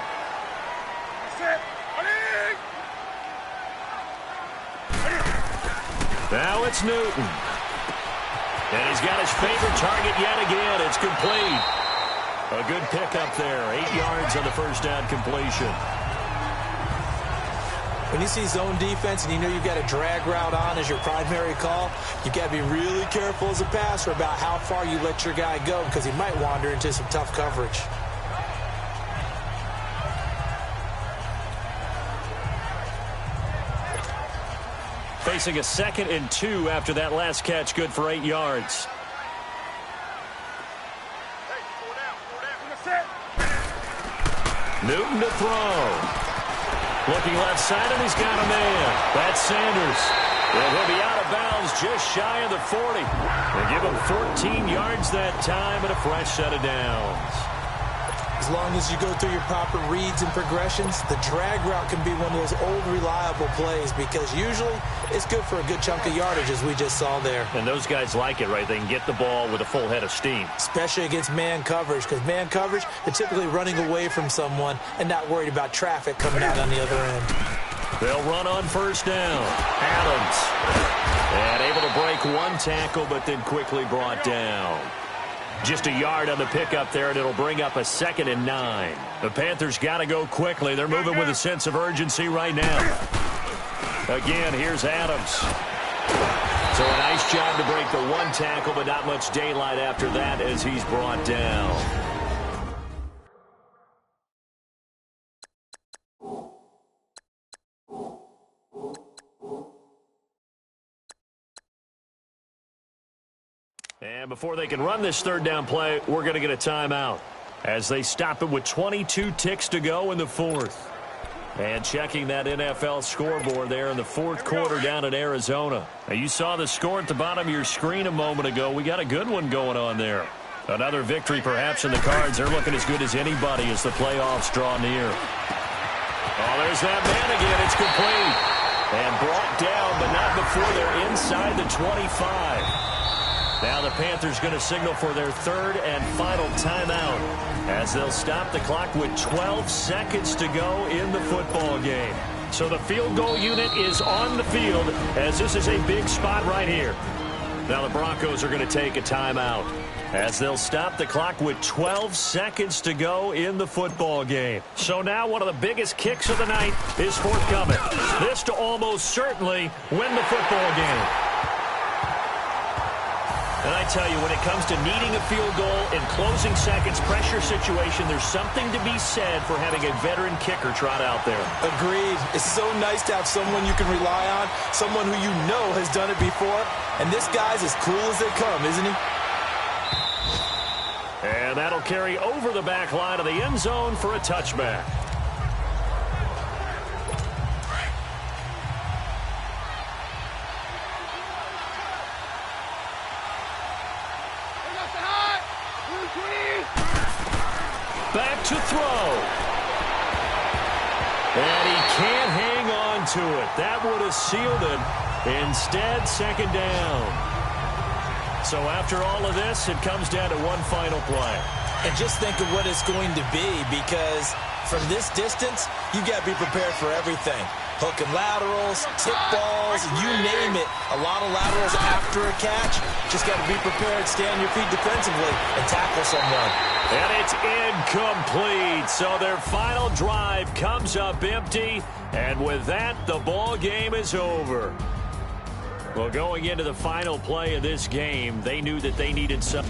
Now it's Newton. And he's got his favorite target yet again. It's complete. A good pickup there. 8 yards on the first down completion. When you see zone defense and you know you've got a drag route on as your primary call, you've got to be really careful as a passer about how far you let your guy go because he might wander into some tough coverage. Facing a 2nd and 2 after that last catch, good for 8 yards. Newton to throw. Looking left side, and he's got a man. That's Sanders. And he'll be out of bounds just shy of the 40. They give him 14 yards that time and a fresh set of downs. As long as you go through your proper reads and progressions, the drag route can be one of those old reliable plays because usually it's good for a good chunk of yardage, as we just saw there. And those guys like it, right? They can get the ball with a full head of steam. Especially against man coverage, because man coverage, they're typically running away from someone and not worried about traffic coming out on the other end. They'll run on first down. Adams. And able to break one tackle, but then quickly brought down. Just a yard on the pickup there, and it'll bring up a 2nd and 9. The Panthers got to go quickly. They're moving with a sense of urgency right now. Again, here's Adams. So a nice job to break the one tackle, but not much daylight after that as he's brought down. And before they can run this third down play, we're going to get a timeout as they stop it with 22 ticks to go in the 4th. And checking that NFL scoreboard there in the 4th quarter down in Arizona. Now, you saw the score at the bottom of your screen a moment ago. We got a good one going on there. Another victory perhaps in the cards. They're looking as good as anybody as the playoffs draw near. Oh, there's that man again. It's complete. And brought down, but not before they're inside the 25. Now the Panthers going to signal for their 3rd and final timeout as they'll stop the clock with 12 seconds to go in the football game. So the field goal unit is on the field as this is a big spot right here. Now the Broncos are going to take a timeout as they'll stop the clock with 12 seconds to go in the football game. So now one of the biggest kicks of the night is forthcoming. This to almost certainly win the football game. And I tell you, when it comes to needing a field goal in closing seconds, pressure situation, there's something to be said for having a veteran kicker trot out there. Agreed. It's so nice to have someone you can rely on, someone who you know has done it before. And this guy's as cool as they come, isn't he? And that'll carry over the back line of the end zone for a touchback. Back to throw. And he can't hang on to it. That would have sealed it. Instead, 2nd down. So after all of this, it comes down to one final play. And just think of what it's going to be, because from this distance, you've got to be prepared for everything. Hook and laterals, tip balls, you name it. A lot of laterals after a catch. Just got to be prepared, stay on your feet defensively, and tackle someone. And it's incomplete. So their final drive comes up empty. And with that, the ball game is over. Well, going into the final play of this game, they knew that they needed some.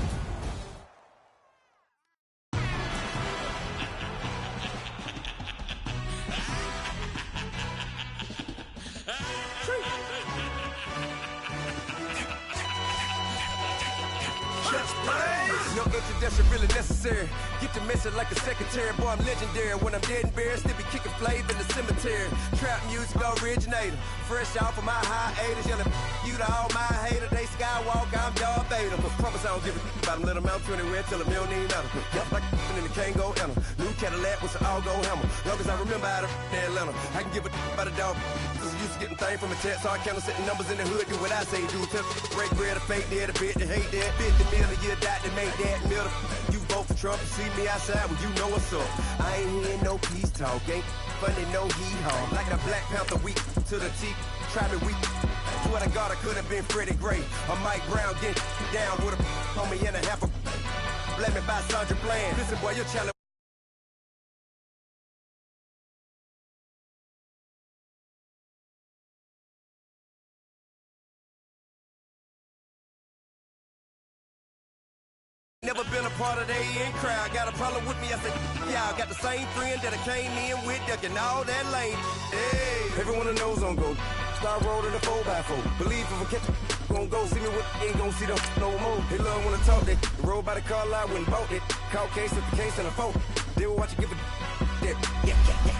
No introduction really necessary. Get the message like a secretary, boy, I'm legendary. When I'm dead and buried, still be kicking flavor in the cemetery. Trap music originator, fresh off of my hiatus. Yelling you to all my haters, they skywalk, I'm Darth Vader. Promise I don't give a about them, let them out 20 till a million need matter. Yep, like in the Kango Anna. New Cadillac with an all-go hammer. Long as I remember how to Atlanta, I can give a about a dog. Just used to getting things from a text, so I count setting numbers in the hood, do what I say, do. Tell break bread, a fake dead, a bit, they hate that. 50 million, you die to make that middle. You vote for Trump, you see me outside when you know what's up. I ain't hearing no peace talk, ain't funny, no heat haul. Like a Black Panther weak to the teeth, try me weak. Swear to God, I could have been Freddie Gray. Or Mike Brown getting down with a on me and a half a blame me by Sandra Bland. Listen, boy, you're challenging. Never been a part of the in crowd. Got a problem with me, I said, yeah, I got the same friend that I came in with, ducking all that lane. Hey, everyone that knows on go. Start rolling the 4x4. Believe if I catch a gon' go. See me with ain't gon' see them no more. They love when I talk that. Roll by the car lot when bought it. Call case with the case and a phone. They will watch you give a that.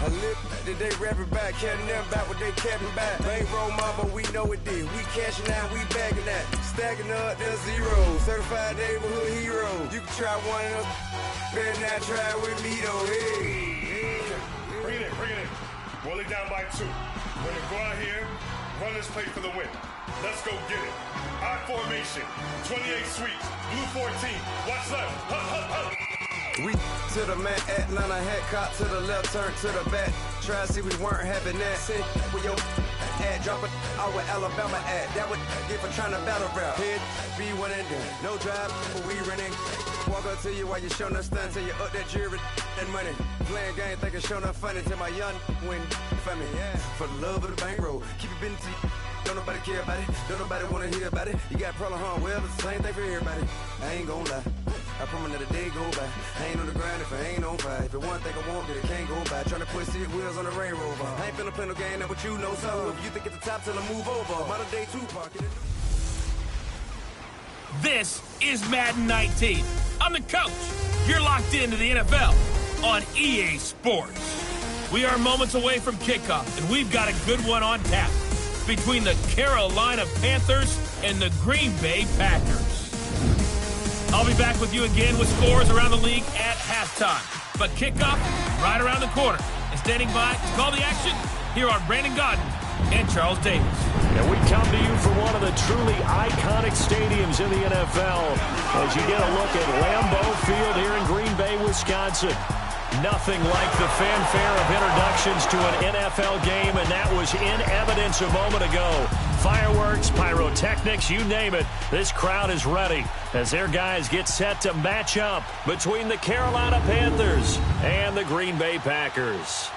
I live that they rapping back, catching them back what they capping back. Bankroll mama, we know it did. We cashing out, we bagging that. Stacking up, there's zero. Certified neighborhood hero. You can try one of them. Better not try with me though. Hey. Bring it in. Roll it down by 2. We're gonna go out here, run this play for the win. Let's go get it. I formation, 28 sweeps, blue 14. Watch left. Hup. We to the man, Atlanta hat caught to the left, turn to the back. Try to see we weren't having that. Sit with your ad, drop it out with Alabama ad. That would get for trying to battle rap. Head, be one and done. No drive, but we running. Walk up to you while you showing us stunts till you up that jury and money. Playing game, thinking showing up funny till my young win for me. Yeah. For the love of the bankroll, keep it been to you. Don't nobody care about it. Don't nobody wanna hear about it. You got a problem, huh? Well, it's the same thing for everybody. I ain't gon' lie. I promise that a day go by. I ain't on the grind if I ain't on fire. If it one thing I want, then it can't go by. Tryna put 6 wheels on the railroad. I ain't finna play no game, that what you know. So if you think it's the top, till I move over. Modern day Tupac. This is Madden 19. I'm the coach. You're locked into the NFL on EA Sports. We are moments away from kickoff, and we've got a good one on tap between the Carolina Panthers and the Green Bay Packers. I'll be back with you again with scores around the league at halftime. But kickoff right around the corner. And standing by to call the action, here are Brandon Gaudin and Charles Davis. And we come to you from one of the truly iconic stadiums in the NFL as you get a look at Lambeau Field here in Green Bay, Wisconsin. Nothing like the fanfare of introductions to an NFL game, and that was in evidence a moment ago. Fireworks, pyrotechnics, you name it. This crowd is ready as their guys get set to match up between the Carolina Panthers and the Green Bay Packers.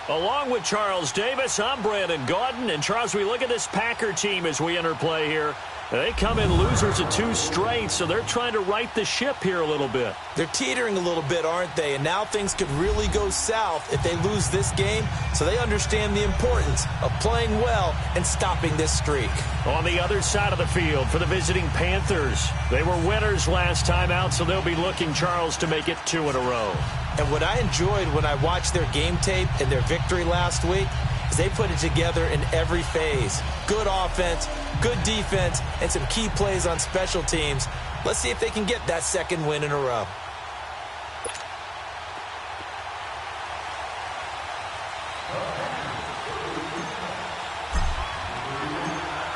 Along with Charles Davis, I'm Brandon Gaudin. And Charles, we look at this Packer team as we enter play here. They come in losers of 2 straight, so they're trying to right the ship here a little bit. They're teetering a little bit, aren't they? And now things could really go south if they lose this game, so they understand the importance of playing well and stopping this streak. On the other side of the field for the visiting Panthers, they were winners last time out, so they'll be looking, Charles, to make it 2 in a row. And what I enjoyed when I watched their game tape and their victory last week is they put it together in every phase. Good offense, good defense, and some key plays on special teams. Let's see if they can get that 2nd win in a row.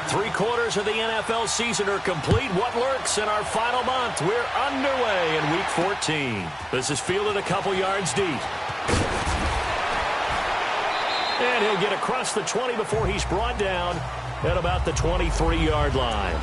Three-quarters of the NFL season are complete. What lurks in our final month? We're underway in Week 14. This is fielded a couple yards deep. And he'll get across the 20 before he's brought down at about the 23-yard line.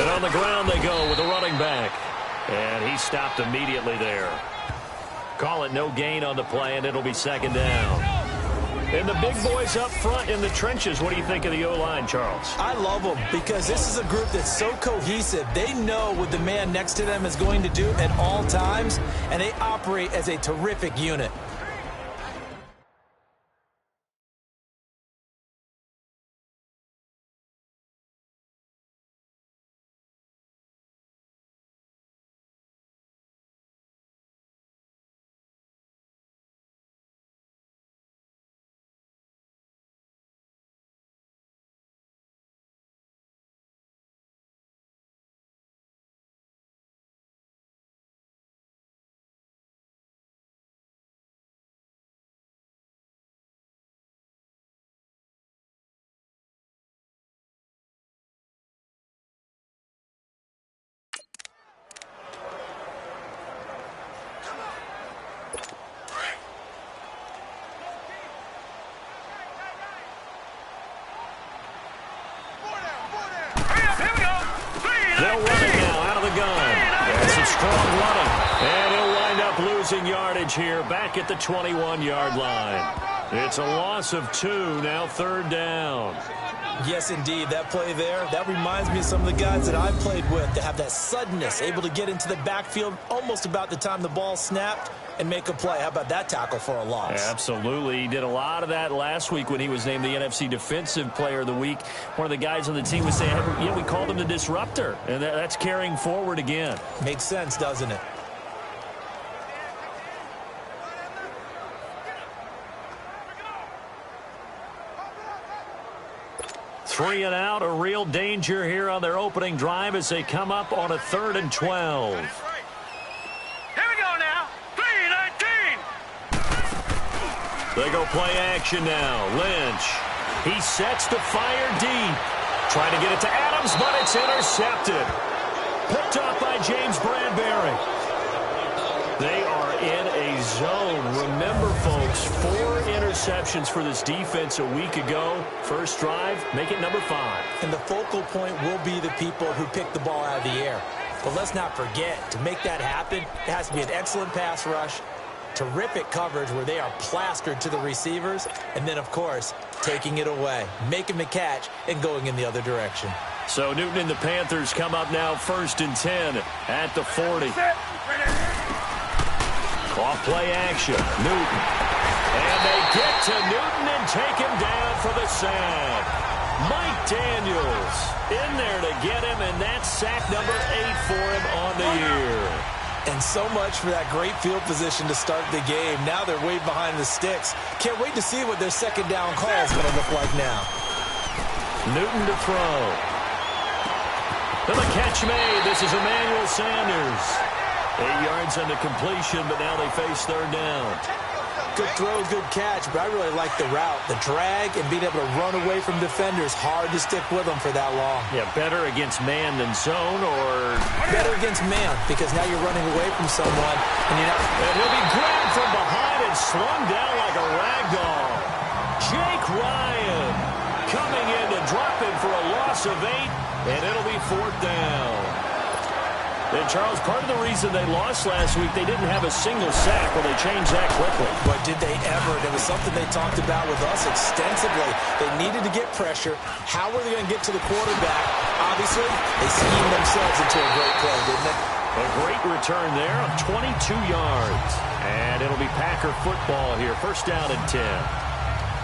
And on the ground they go with a running back. And he stopped immediately there. Call it no gain on the play, and it'll be second down. And the big boys up front in the trenches, what do you think of the O-line, Charles? I love them because this is a group that's so cohesive. They know what the man next to them is going to do at all times, and they operate as a terrific unit. They'll run it now out of the gun. That's a strong running. And he'll wind up losing yardage here back at the 21-yard line. It's a loss of 2, now third down. Yes, indeed. That play there, that reminds me of some of the guys that I've played with that have that suddenness, able to get into the backfield almost about the time the ball snapped and make a play. How about that tackle for a loss? Absolutely. He did a lot of that last week when he was named the NFC Defensive Player of the Week. One of the guys on the team was saying, yeah, we called him the disruptor, and that's carrying forward again. Makes sense, doesn't it? Three and out, a real danger here on their opening drive as they come up on a 3rd and 12. Here we go now. 3-19. They go play action now. Lynch. He sets to fire deep. Trying to get it to Adams, but it's intercepted. Picked off by James Bradbury. They are in a zone. Remember, folks, 4 interceptions for this defense a week ago. First drive, make it number 5. And the focal point will be the people who pick the ball out of the air. But let's not forget, to make that happen, it has to be an excellent pass rush, terrific coverage where they are plastered to the receivers, and then, of course, taking it away, making the catch, and going in the other direction. So Newton and the Panthers come up now 1st and 10 at the 40. Off play action, Newton. And they get to Newton and take him down for the sack. Mike Daniels in there to get him, and that's sack number 8 for him on the year. And so much for that great field position to start the game. Now they're way behind the sticks. Can't wait to see what their second down call is going to look like now. Newton to throw. And the catch made. This is Emmanuel Sanders. 8 yards on the completion, but now they face 3rd down. Good throw, good catch, but I really like the route. The drag and being able to run away from defenders. Hard to stick with them for that long. Yeah, better against man than zone, or... Better against man, because now you're running away from someone, and you're not... And he'll be grabbed from behind and slung down like a rag doll. Jake Ryan coming in to drop him for a loss of 8, and it'll be 4th down. And, Charles, part of the reason they lost last week, they didn't have a single sack. Well, they changed that quickly. But did they ever? It was something they talked about with us extensively. They needed to get pressure. How were they going to get to the quarterback? Obviously, they schemed themselves into a great play, didn't they? A great return there of 22 yards. And it'll be Packer football here. 1st down and 10.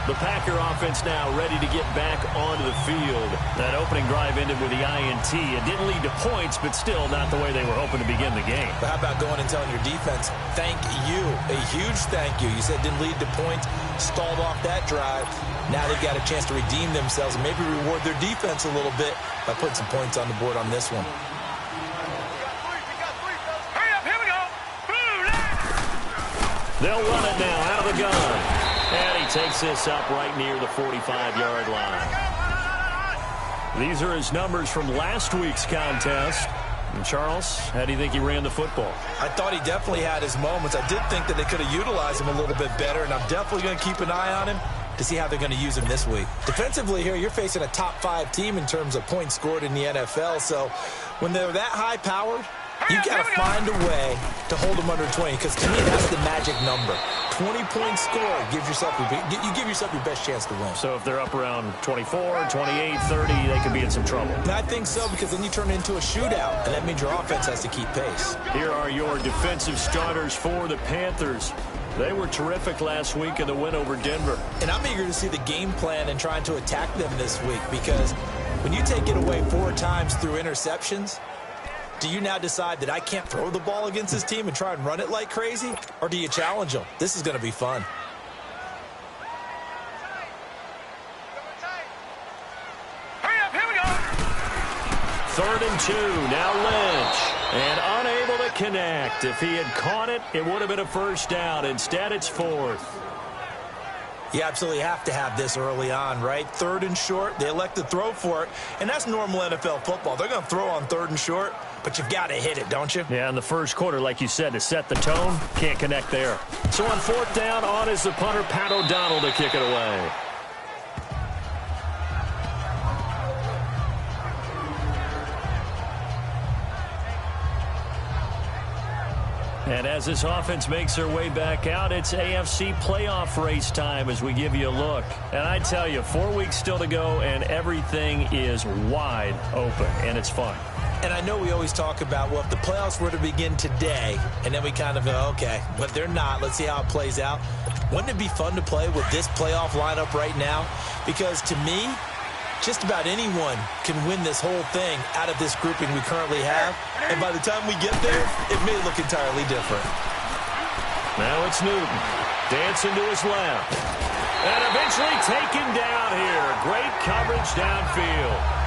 The Packer offense now ready to get back onto the field. That opening drive ended with the INT. It didn't lead to points, but still not the way they were hoping to begin the game. But how about going and telling your defense, thank you, a huge thank you. You said didn't lead to points, stalled off that drive. Now they've got a chance to redeem themselves and maybe reward their defense a little bit by putting some points on the board on this one. Hurry up, here we go. They'll run it now out of the gun. And he takes this up right near the 45-yard line. These are his numbers from last week's contest. And Charles, how do you think he ran the football? I thought he definitely had his moments. I did think that they could have utilized him a little bit better, and I'm definitely going to keep an eye on him to see how they're going to use him this week. Defensively here, you're facing a top 5 team in terms of points scored in the NFL. So when they're that high-powered, you got to find a way to hold them under 20, because to me, that's the magic number. 20-point score gives yourself you give yourself your best chance to win. So if they're up around 24, 28, 30, they could be in some trouble. I think so, because then you turn it into a shootout, and that means your offense has to keep pace. Here are your defensive starters for the Panthers. They were terrific last week in the win over Denver. And I'm eager to see the game plan and trying to attack them this week, because when you take it away 4 times through interceptions, do you now decide that I can't throw the ball against this team and try and run it like crazy? Or do you challenge them? This is going to be fun. Hurry up, here we go. 3rd and 2, now Lynch. And unable to connect. If he had caught it, it would have been a first down. Instead, it's 4th. You absolutely have to have this early on, right? 3rd and short, they elect to throw for it, and that's normal NFL football. They're going to throw on 3rd and short, but you've got to hit it, don't you? Yeah, in the first quarter, like you said, to set the tone, can't connect there. So on 4th down, on is the punter, Pat O'Donnell, to kick it away. And as this offense makes their way back out, it's AFC playoff race time as we give you a look. And I tell you, 4 weeks still to go, and everything is wide open, and it's fun. And I know we always talk about, well, if the playoffs were to begin today, and then we kind of go, okay, but they're not. Let's see how it plays out. Wouldn't it be fun to play with this playoff lineup right now? Because to me, just about anyone can win this whole thing out of this grouping we currently have. And by the time we get there, it may look entirely different. Now it's Newton. Dancing to his left. And eventually taken down here. Great coverage downfield.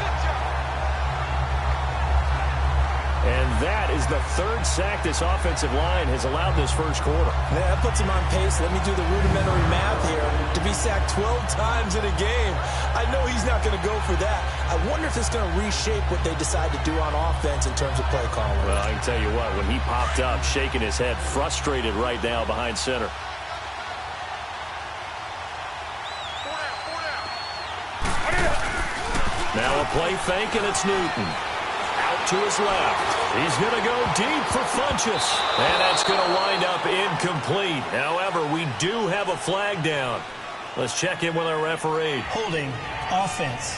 And that is the 3rd sack this offensive line has allowed this first quarter. Yeah, that puts him on pace. Let me do the rudimentary math here. To be sacked 12 times in a game, I know he's not going to go for that. I wonder if it's going to reshape what they decide to do on offense in terms of play calling. Well, I can tell you what, when he popped up, shaking his head, frustrated right now behind center. Now a play fake, and it's Newton. Out to his left. He's going to go deep for Funchess. And that's going to wind up incomplete. However, we do have a flag down. Let's check in with our referee. Holding offense.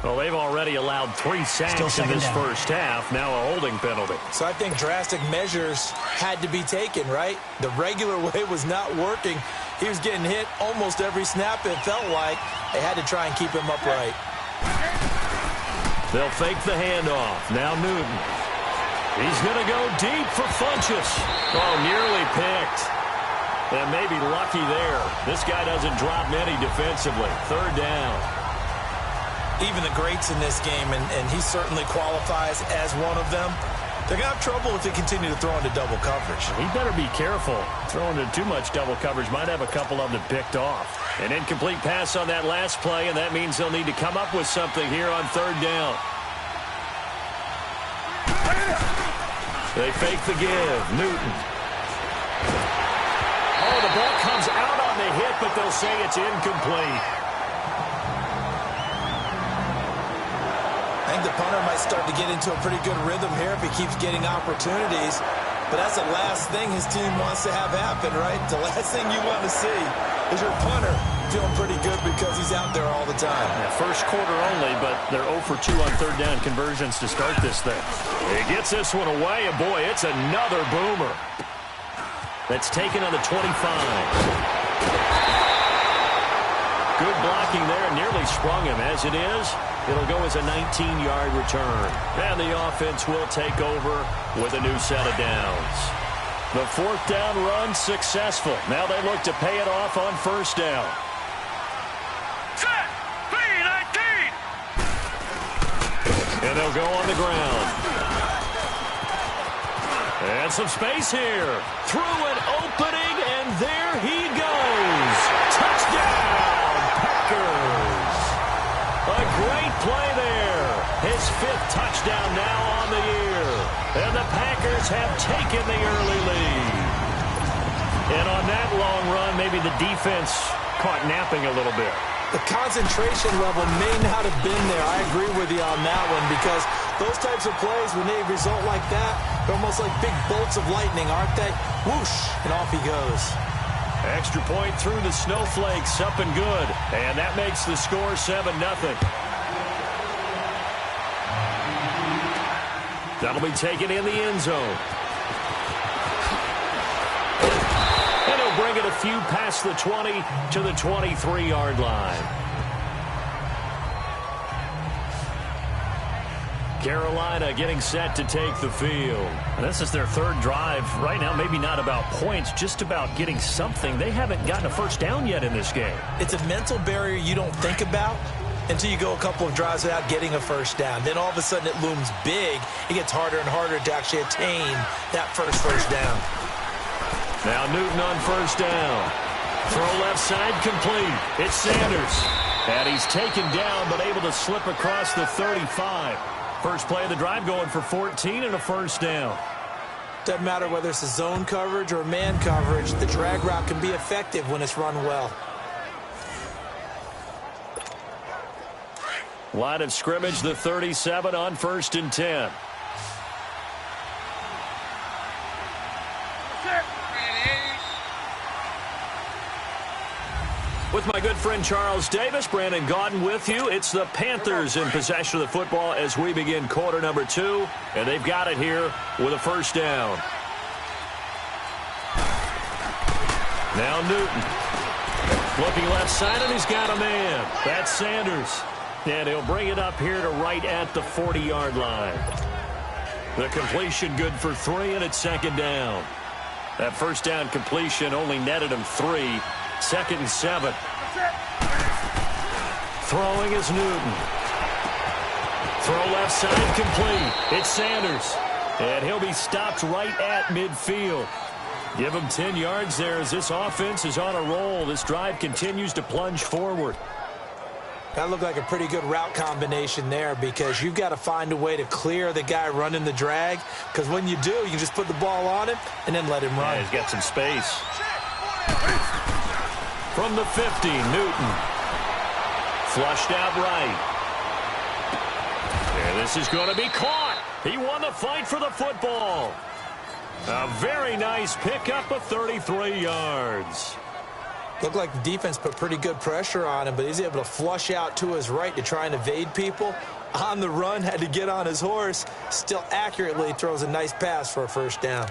Well, they've already allowed 3 sacks in this first half. Now a holding penalty. So I think drastic measures had to be taken, right? The regular way was not working. He was getting hit almost every snap, it felt like. They had to try and keep him upright. They'll fake the handoff. Now Newton. He's going to go deep for Funchess. Oh, nearly picked. And maybe lucky there. This guy doesn't drop many defensively. 3rd down. Even the greats in this game, and he certainly qualifies as one of them, they're going to have trouble if they continue to throw into double coverage. He better be careful. Throwing into too much double coverage might have a couple of them picked off. An incomplete pass on that last play, and that means they'll need to come up with something here on 3rd down. They fake the give. Newton. Oh, the ball comes out on the hit, but they'll say it's incomplete. I think the punter might start to get into a pretty good rhythm here if he keeps getting opportunities. But that's the last thing his team wants to have happen, right? The last thing you want to see is your punter feeling pretty good because he's out there all the time. Yeah, first quarter only, but they're 0 for 2 on 3rd down conversions to start this thing. He gets this one away, and boy, it's another boomer. That's taken on the 25. Good blocking there, nearly sprung him. As it is, it'll go as a 19-yard return. And the offense will take over with a new set of downs. The 4th down run successful. Now they look to pay it off on 1st down. Set. 3-19. And they'll go on the ground. And some space here. Through an opening, and there he goes. Touchdown, Packers. A great play there. His 5th touchdown now on the year. And the Packers have taken the early lead. And on that long run, maybe the defense caught napping a little bit. The concentration level may not have been there. I agree with you on that one, because those types of plays, when they result like that, they're almost like big bolts of lightning, aren't they? Whoosh, and off he goes. Extra point through the snowflakes, up and good. And that makes the score 7-0. That'll be taken in the end zone. And he'll bring it a few past the 20 to the 23-yard line. Carolina getting set to take the field. And this is their third drive. Right now, maybe not about points, just about getting something. They haven't gotten a first down yet in this game. It's a mental barrier you don't think about until you go a couple of drives without getting a first down. Then all of a sudden it looms big. It gets harder and harder to actually attain that first down. Now Newton on first down. Throw left side complete. It's Sanders. And he's taken down but able to slip across the 35. First play of the drive going for 14 and a first down. Doesn't matter whether it's a zone coverage or man coverage. The drag route can be effective when it's run well. Line of scrimmage, the 37 on 1st and 10. With my good friend Charles Davis, Brandon Gaudin with you. It's the Panthers in possession of the football as we begin quarter number 2. And they've got it here with a first down. Now Newton. Looking left side, and he's got a man. That's Sanders. And he'll bring it up here to right at the 40-yard line. The completion good for 3, and it's second down. That first down completion only netted him 3. 2nd and 7. Throwing is Newton. Throw left side complete. It's Sanders. And he'll be stopped right at midfield. Give him 10 yards there as this offense is on a roll. This drive continues to plunge forward. That looked like a pretty good route combination there, because you've got to find a way to clear the guy running the drag, because when you do, you just put the ball on him and then let him run. Yeah, he's got some space. From the 50, Newton. Flushed out right. And this is going to be caught. He won the fight for the football. A very nice pickup of 33 yards. Looked like the defense put pretty good pressure on him, but he's able to flush out to his right to try and evade people. On the run, had to get on his horse. Still accurately throws a nice pass for a first down.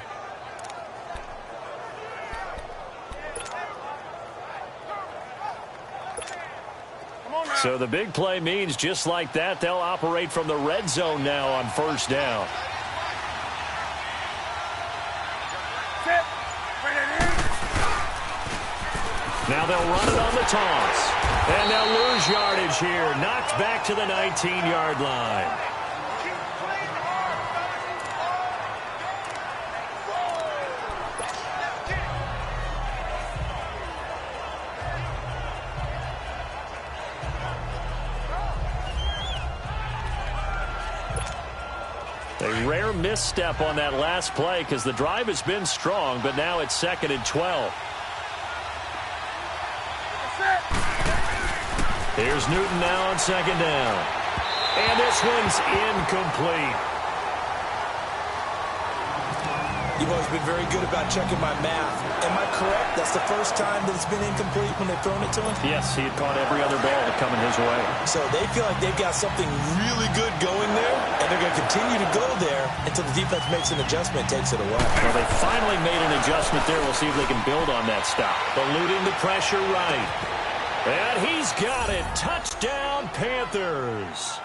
So the big play means just like that, they'll operate from the red zone now on first down. Now they'll run it on the toss. And they'll lose yardage here. Knocked back to the 19-yard line. A rare misstep on that last play because the drive has been strong, but now it's 2nd and 12. Here's Newton now on 2nd down. And this one's incomplete. You've always been very good about checking my math. Am I correct? That's the first time that it's been incomplete when they've thrown it to him? Yes, he had caught every other ball coming his way. So they feel like they've got something really good going there, and they're going to continue to go there until the defense makes an adjustment, takes it away. Well, they finally made an adjustment there. We'll see if they can build on that stop. Eluding the pressure right. And he's got it. Touchdown, Panthers.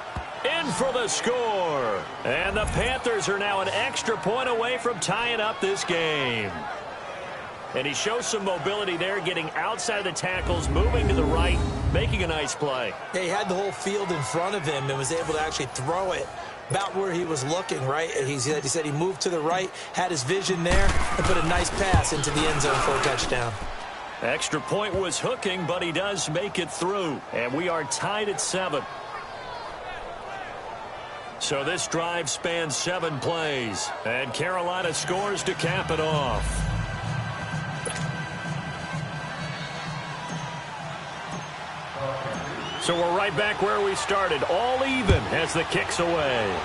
In for the score. And the Panthers are now an extra point away from tying up this game. And he shows some mobility there, getting outside the tackles, moving to the right, making a nice play. Yeah, he had the whole field in front of him and was able to actually throw it about where he was looking, right? He said he moved to the right, had his vision there, and put a nice pass into the end zone for a touchdown. Extra point was hooking, but he does make it through. And we are tied at 7. So this drive spans 7 plays. And Carolina scores to cap it off. So we're right back where we started, all even as the kick's away.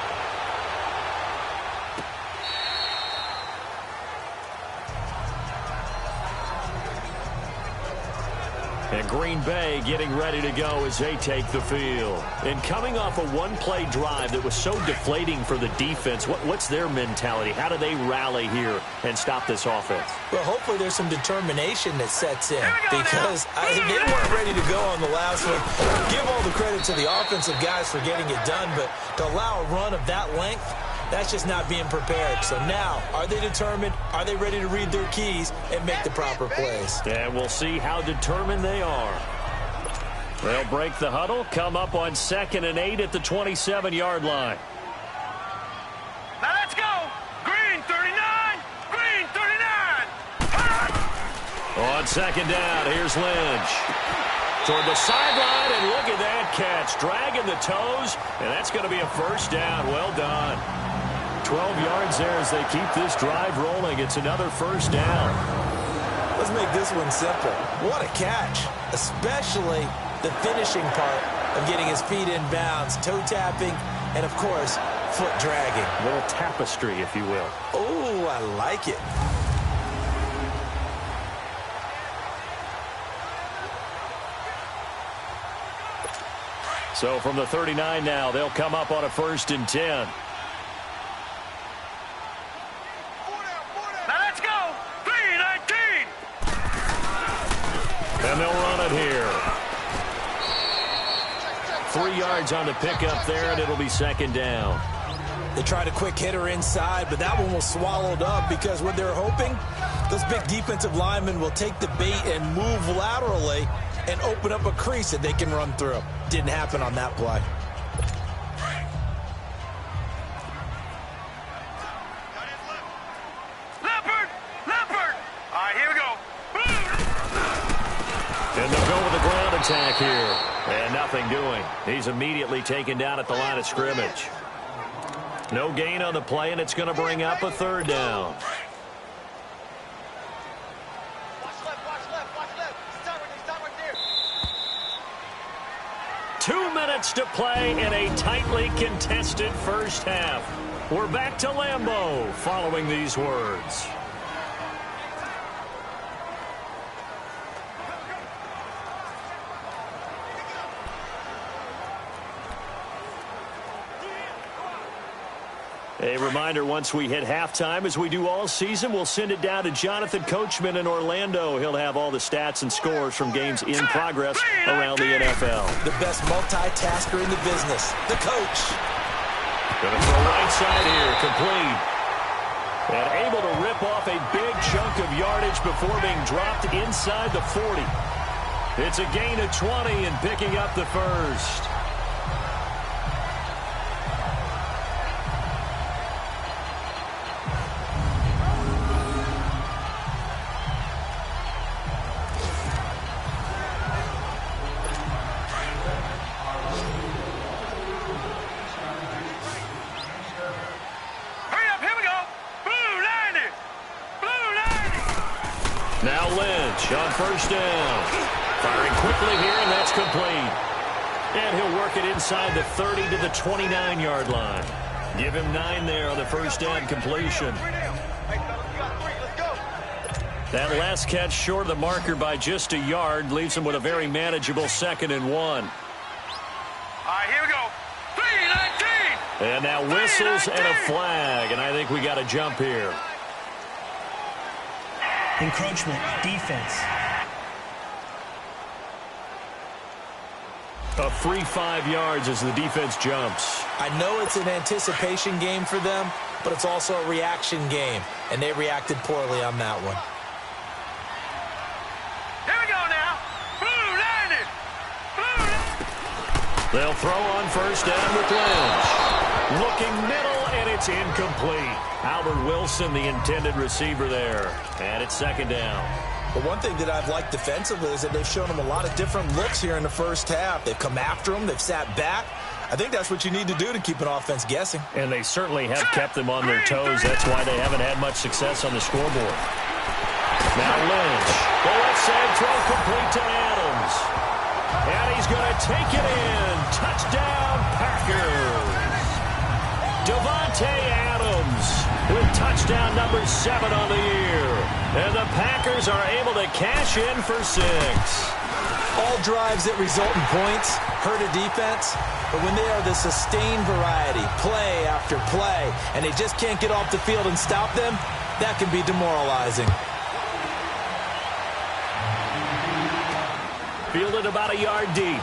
And Green Bay getting ready to go as they take the field. And coming off a one-play drive that was so deflating for the defense, what's their mentality? How do they rally here and stop this offense? Well, hopefully there's some determination that sets in because they weren't ready to go on the last one. Give all the credit to the offensive guys for getting it done, but to allow a run of that length, that's just not being prepared. So now, are they determined? Are they ready to read their keys and make the proper plays? And we'll see how determined they are. They'll break the huddle, come up on 2nd and 8 at the 27-yard line. Now let's go. Green 39. Green 39. On 2nd down, here's Lynch. Toward the sideline, and look at that catch. Dragging the toes, and that's going to be a first down. Well done. 12 yards there as they keep this drive rolling. It's another first down. Let's make this one simple. What a catch, especially the finishing part of getting his feet in bounds, toe tapping, and, of course, foot dragging. A little tapestry, if you will. Oh, I like it. So from the 39 now, they'll come up on a 1st and 10. Now let's go. 3-19. And they'll run it here. 3 yards on the pickup there, and it'll be 2nd down. They tried a quick hitter inside, but that one was swallowed up because what they're hoping, those big defensive linemen will take the bait and move laterally and open up a crease that they can run through. Didn't happen on that play. Leopard. Leopard. All right, here we go. And they'll go with a ground attack here. And nothing doing. He's immediately taken down at the line of scrimmage. No gain on the play, and it's going to bring up a 3rd down. Watch left. Stop right there. 2 minutes to play in a tightly contested first half. We're back to Lambeau following these words. A reminder, once we hit halftime, as we do all season, we'll send it down to Jonathan Coachman in Orlando. He'll have all the stats and scores from games in progress around the NFL. The best multitasker in the business, the coach. Going to throw right side here, complete. And able to rip off a big chunk of yardage before being dropped inside the 40. It's a gain of 20 and picking up the first. Now Lynch on 1st down. Firing quickly here, and that's complete. And he'll work it inside the 30 to the 29-yard line. Give him 9 there on the 1st down completion. That last catch short of the marker by just a yard leaves him with a very manageable 2nd and 1. All right, here we go. 3-19. And now whistles and a flag, and I think we got a jump here. Encroachment, defense. A free 5 yards as the defense jumps. I know it's an anticipation game for them, but it's also a reaction game, and they reacted poorly on that one. Here we go now. Blue landed. They'll throw on 1st down with Lynch. Looking middle, and it's incomplete. Albert Wilson, the intended receiver there. And it's 2nd down. But one thing that I've liked defensively is that they've shown them a lot of different looks here in the first half. They've come after them. They've sat back. I think that's what you need to do to keep an offense guessing. And they certainly have kept them on their toes. That's why they haven't had much success on the scoreboard. Now Lynch. The left side throw complete to Adams. And he's going to take it in. Touchdown, Packers. Davante Adams with touchdown number 7 on the year. And the Packers are able to cash in for 6. All drives that result in points hurt a defense, but when they are the sustained variety, play after play, and they just can't get off the field and stop them, that can be demoralizing. Fielded about a yard deep.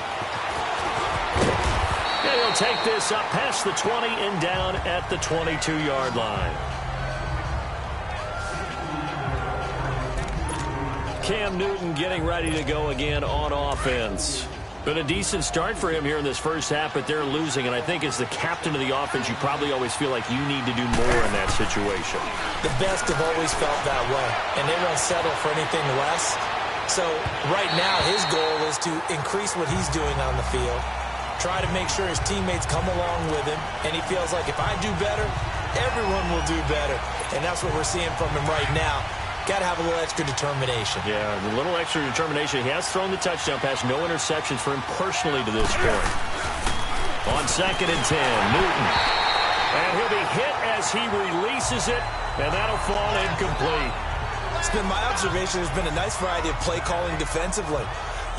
And he'll take this up past the 20 and down at the 22-yard line. Cam Newton getting ready to go again on offense. Been a decent start for him here in this first half, but they're losing. And I think as the captain of the offense, you probably always feel like you need to do more in that situation. The best have always felt that way, and they won't settle for anything less. So right now his goal is to increase what he's doing on the field, try to make sure his teammates come along with him, and he feels like if I do better, everyone will do better. And that's what we're seeing from him right now. Got to have a little extra determination. Yeah, a little extra determination. He has thrown the touchdown pass. No interceptions for him personally to this point. On 2nd and 10, Newton. And he'll be hit as he releases it, and that'll fall incomplete. It's been my observation there's been a nice variety of play calling defensively.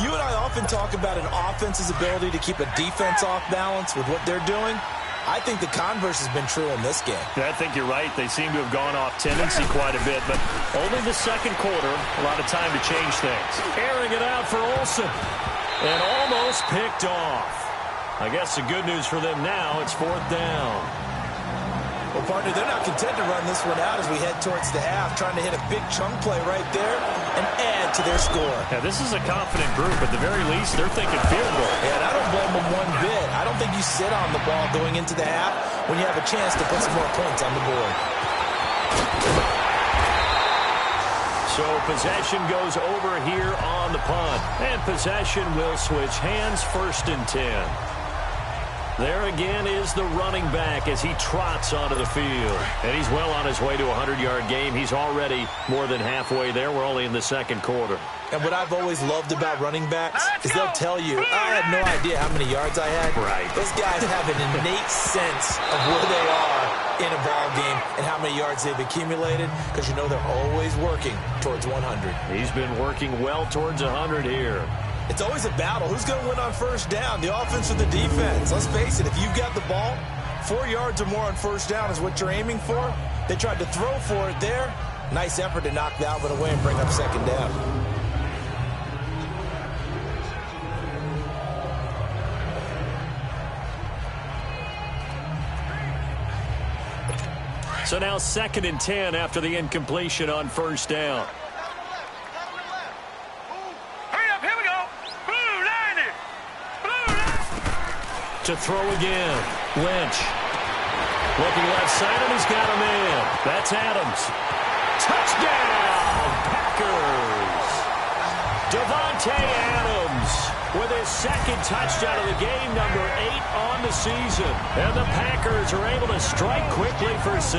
You and I often talk about an offense's ability to keep a defense off balance with what they're doing. I think the converse has been true in this game. I think you're right. They seem to have gone off tendency quite a bit, but only the second quarter, a lot of time to change things. Airing it out for Olsen. And almost picked off. I guess the good news for them now, it's 4th down. Well, partner, they're not content to run this one out as we head towards the half, trying to hit a big chunk play right there and add to their score. Yeah, this is a confident group. At the very least, they're thinking field goal. Yeah, and I don't blame them one bit. I don't think you sit on the ball going into the half when you have a chance to put some more points on the board. So possession goes over here on the punt. And possession will switch hands, 1st and 10. There again is the running back as he trots onto the field. And he's well on his way to a 100-yard game. He's already more than halfway there. We're only in the second quarter. And what I've always loved about running backs is they'll tell you, I had no idea how many yards I had. Right. Those guys have an innate sense of where they are in a ball game and how many yards they've accumulated, because you know they're always working towards 100. He's been working well towards 100 here. It's always a battle. Who's going to win on 1st down, the offense or the defense? Let's face it, if you've got the ball, 4 yards or more on 1st down is what you're aiming for. They tried to throw for it there. Nice effort to knock that one away and bring up 2nd down. So now 2nd and 10 after the incompletion on 1st down. To throw again. Lynch. Looking left side, and he's got a man. That's Adams. Touchdown, Packers. Davante Adams with his 2nd touchdown of the game, number 8 on the season. And the Packers are able to strike quickly for 6.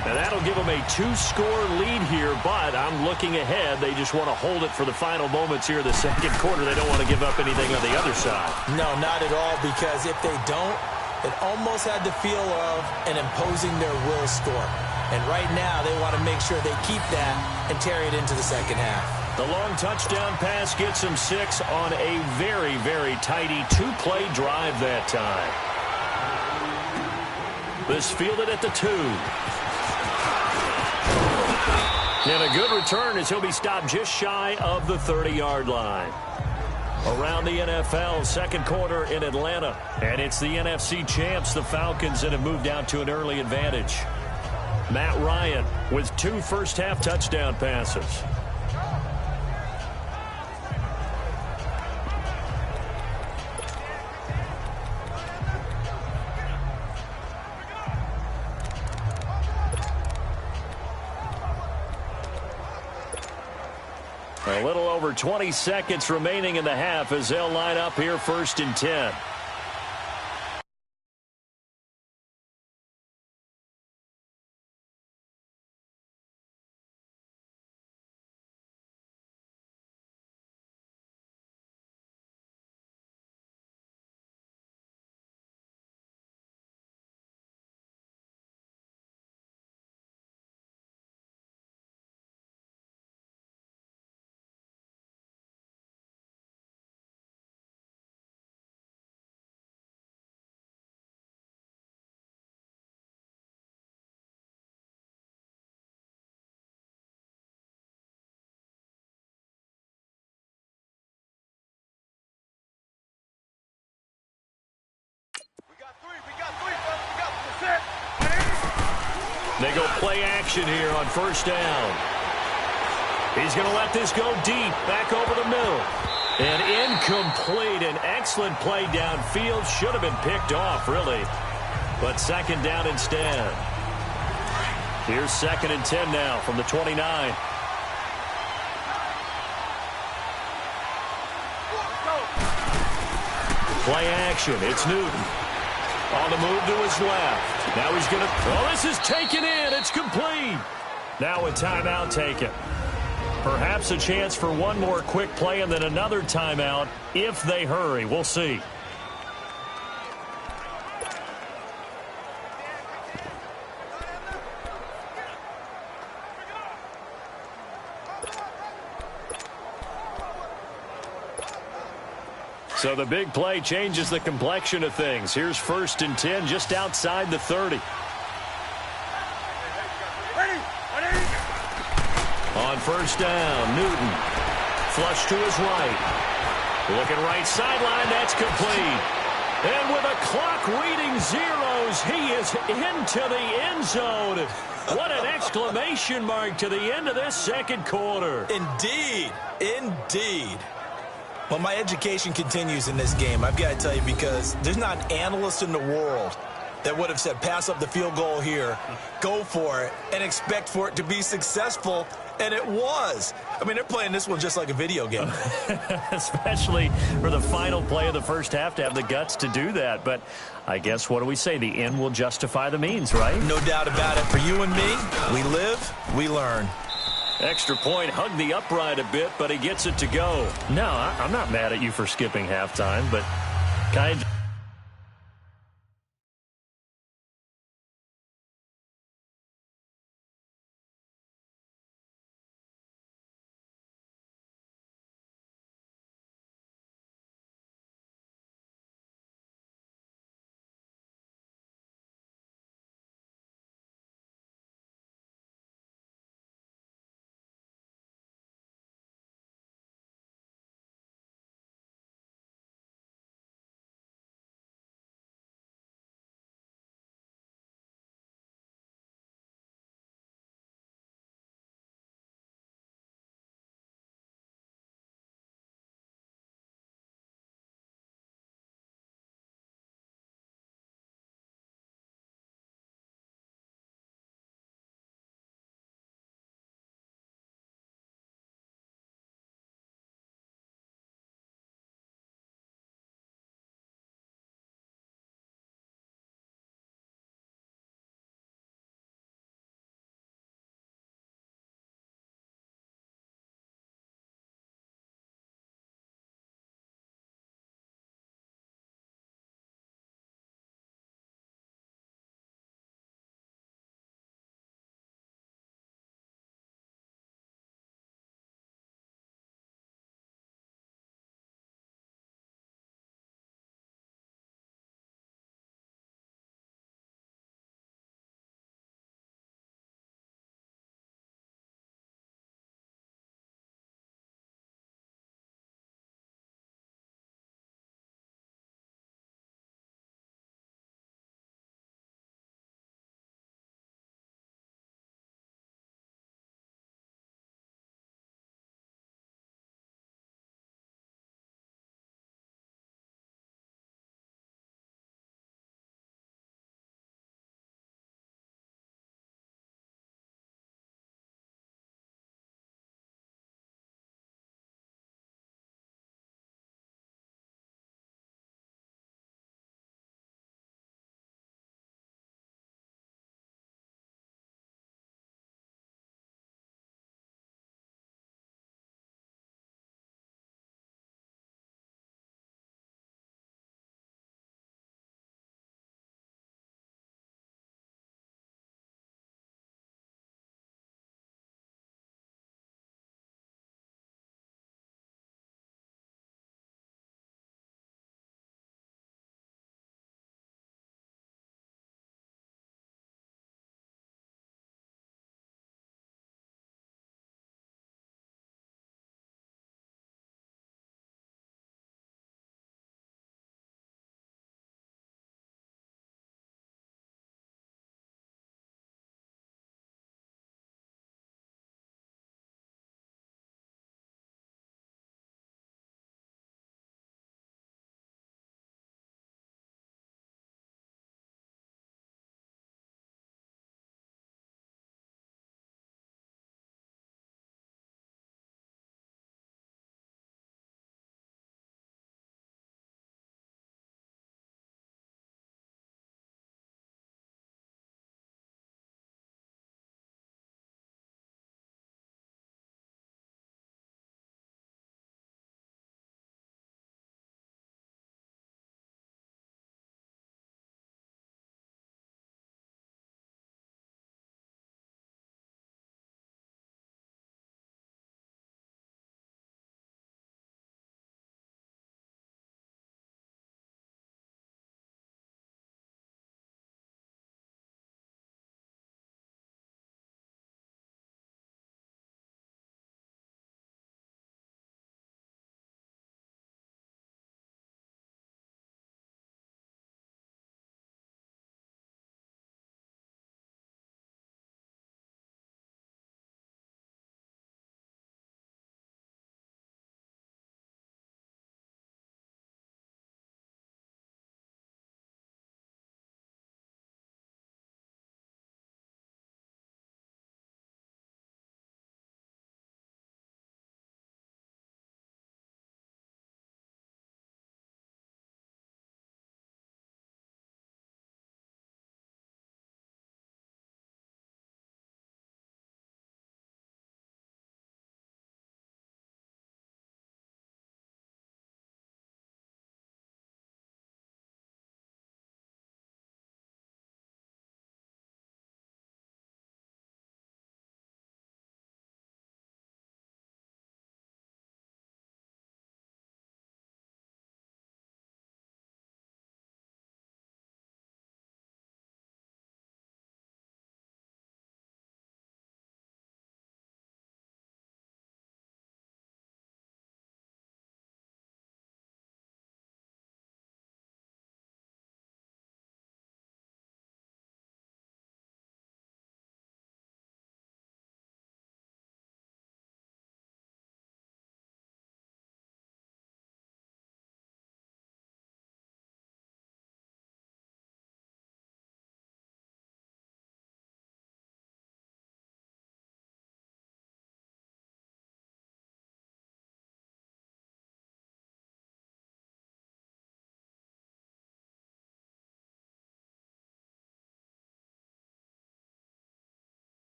And that'll give them a 2-score lead here, but I'm looking ahead. They just want to hold it for the final moments here of the second quarter. They don't want to give up anything on the other side. No, not at all, because if they don't, it almost had the feel of an imposing their will score. And right now, they want to make sure they keep that and carry it into the second half. The long touchdown pass gets them 6 on a very, very tidy 2-play drive that time. This fielded at the 2. And a good return as he'll be stopped just shy of the 30-yard line. Around the NFL, second quarter in Atlanta. And it's the NFC champs, the Falcons, that have moved out to an early advantage. Matt Ryan with 2 first-half touchdown passes. A little over 20 seconds remaining in the half as they'll line up here 1st and 10. They go play action here on first down. He's going to let this go deep, back over the middle. And incomplete, an excellent play downfield. Should have been picked off, really. But second down instead. Here's 2nd and 10 now from the 29. Play action. It's Newton. On the move to his left. Now he's going to... Oh, this is taken in. It's complete. Now a timeout taken. Perhaps a chance for one more quick play and then another timeout if they hurry. We'll see. So the big play changes the complexion of things. Here's 1st and 10 just outside the 30. On first down, Newton. Flush to his right. Looking right sideline, that's complete. And with a clock reading zeros, he is into the end zone. What an exclamation mark to the end of this second quarter. Indeed. Indeed. Well, my education continues in this game, I've got to tell you, because there's not an analyst in the world that would have said pass up the field goal here, go for it, and expect for it to be successful, and it was. I mean, they're playing this one just like a video game. Especially for the final play of the first half to have the guts to do that. But I guess, what do we say? The end will justify the means, right? No doubt about it. For you and me, we live, we learn. Extra point, hugged the upright a bit, but he gets it to go. No, I'm not mad at you for skipping halftime, but kind of...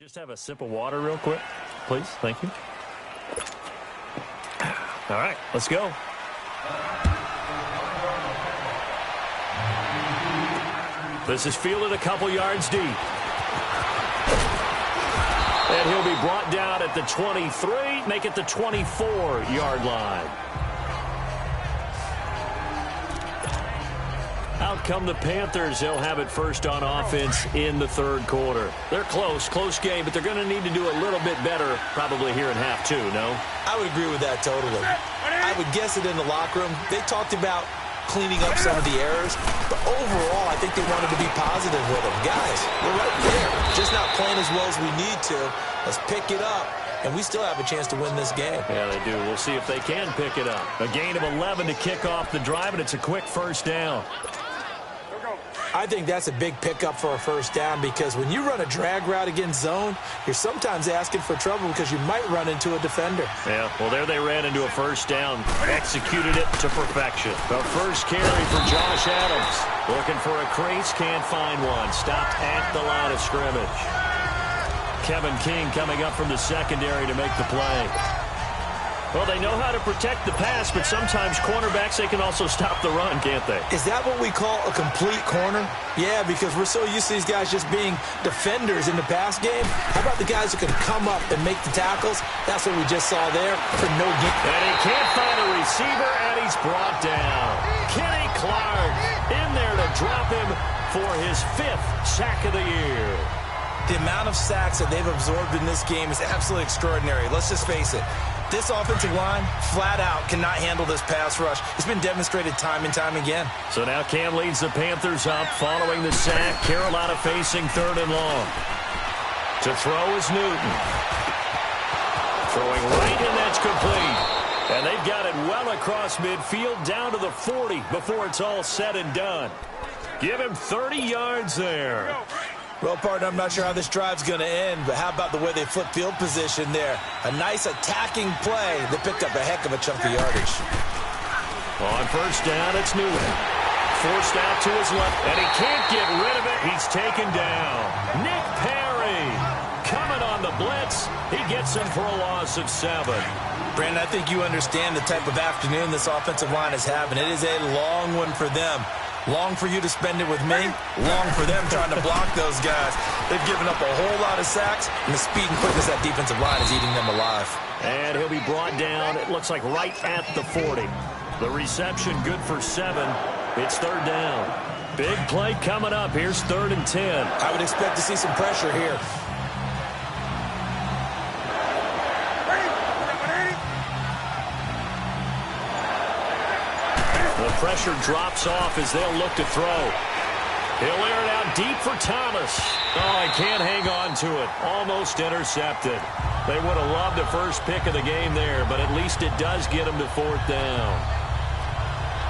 Just have a sip of water real quick, please. Thank you. All right, let's go. This is fielded a couple yards deep. And he'll be brought down at the 23, make it the 24-yard line. Out come the Panthers. They'll have it first on offense in the third quarter. They're close game, but they're going to need to do a little bit better probably here in half two, no? I would agree with that totally. I would guess it in the locker room. They talked about cleaning up some of the errors, but overall, I think they wanted to be positive with them. Guys, we're right there. Just not playing as well as we need to. Let's pick it up, and we still have a chance to win this game. Yeah, they do. We'll see if they can pick it up. A gain of 11 to kick off the drive, and it's a quick first down. I think that's a big pickup for a first down because when you run a drag route against zone, you're sometimes asking for trouble because you might run into a defender. Yeah, well, there they ran into a first down. Executed it to perfection. The first carry for Josh Adams. Looking for a crease, can't find one. Stopped at the line of scrimmage. Kevin King coming up from the secondary to make the play. Well, they know how to protect the pass, but sometimes cornerbacks, they can also stop the run, can't they? Is that what we call a complete corner? Yeah, because we're so used to these guys just being defenders in the pass game. How about the guys who can come up and make the tackles? That's what we just saw there for no gain. And he can't find a receiver, and he's brought down. Kenny Clark in there to drop him for his 5th sack of the year. The amount of sacks that they've absorbed in this game is absolutely extraordinary. Let's just face it. This offensive line, flat out, cannot handle this pass rush. It's been demonstrated time and time again. So now Cam leads the Panthers up following the sack. Carolina facing 3rd and long. To throw is Newton. Throwing right, and that's complete. And they've got it well across midfield down to the 40 before it's all said and done. Give him 30 yards there. Well, partner, I'm not sure how this drive's going to end, but how about the way they flip field position there? A nice attacking play that picked up a heck of a chunk of yardage. On first down, it's Newton. Forced out to his left, and he can't get rid of it. He's taken down. Nick Perry coming on the blitz. He gets him for a loss of 7. Brandon, I think you understand the type of afternoon this offensive line is having. It is a long one for them. Long for you to spend it with me. Long for them trying to block those guys. They've given up a whole lot of sacks, and the speed and quickness of that defensive line is eating them alive. And he'll be brought down, it looks like right at the 40. The reception good for 7. It's 3rd down. Big play coming up. Here's 3rd and 10. I would expect to see some pressure here. The pressure drops off as they'll look to throw. He'll air it out deep for Thomas. Oh, he can't hang on to it. Almost intercepted. They would have loved the first pick of the game there, but at least it does get them to 4th down.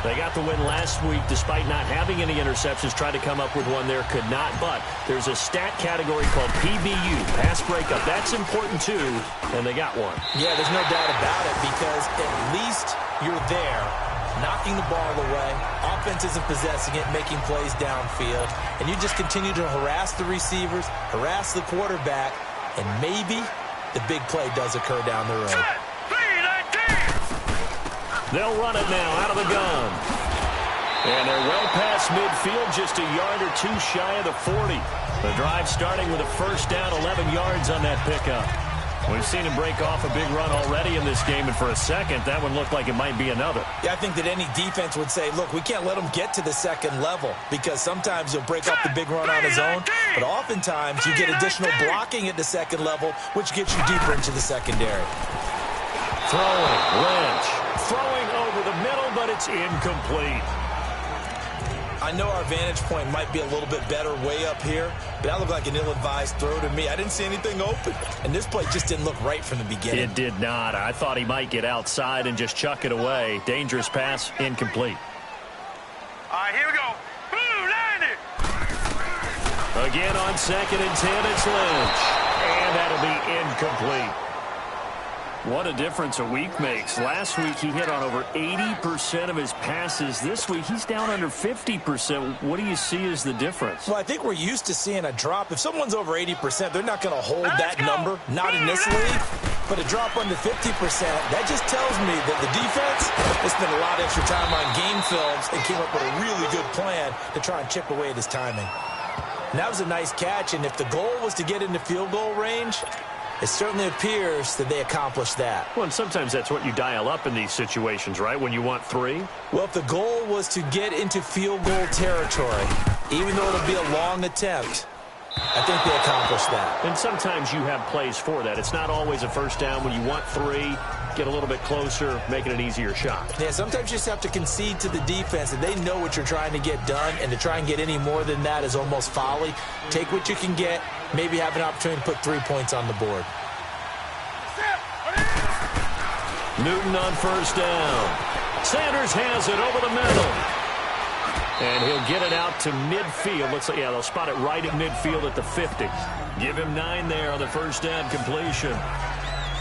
They got the win last week despite not having any interceptions. Tried to come up with one there, could not. But there's a stat category called PBU, pass breakup. That's important too, and they got one. Yeah, there's no doubt about it because at least you're there, knocking the ball away. Offense isn't possessing it, making plays downfield. And you just continue to harass the receivers, harass the quarterback, and maybe the big play does occur down the road. They'll run it now out of the gun. And they're well past midfield, just a yard or two shy of the 40. The drive starting with a first down, 11 yards on that pickup. We've seen him break off a big run already in this game, and for a second, that one looked like it might be another. Yeah, I think that any defense would say, look, we can't let him get to the second level because sometimes he'll break up the big run on his own, but oftentimes you get additional blocking at the second level, which gets you deeper into the secondary. Throwing, Lynch. Throwing over the middle, but it's incomplete. I know our vantage point might be a little bit better way up here, but that looked like an ill-advised throw to me. I didn't see anything open, and this play just didn't look right from the beginning. It did not. I thought he might get outside and just chuck it away. Dangerous pass, incomplete. All right, here we go. Blue, line it. Again on 2nd and 10, it's Lynch. And that'll be incomplete. What a difference a week makes. Last week he hit on over 80% of his passes. This week he's down under 50%. What do you see as the difference? Well, I think we're used to seeing a drop. If someone's over 80%, they're not going to hold that number. Not in this league. But a drop under 50%, that just tells me that the defense has spent a lot of extra time on game films and came up with a really good plan to try and chip away at his timing. And that was a nice catch, and if the goal was to get into field goal range, it certainly appears that they accomplished that. Well, and sometimes that's what you dial up in these situations, right, when you want 3? Well, if the goal was to get into field goal territory, even though it'll be a long attempt, I think they accomplished that. And sometimes you have plays for that. It's not always a first down. When you want 3, get a little bit closer, make it an easier shot. Yeah, sometimes you just have to concede to the defense, and they know what you're trying to get done, and to try and get any more than that is almost folly. Take what you can get, maybe have an opportunity to put 3 points on the board. Newton on first down. Sanders has it over the middle. And he'll get it out to midfield. Looks like, yeah, they'll spot it right at midfield at the 50. Give him 9 there on the first down completion.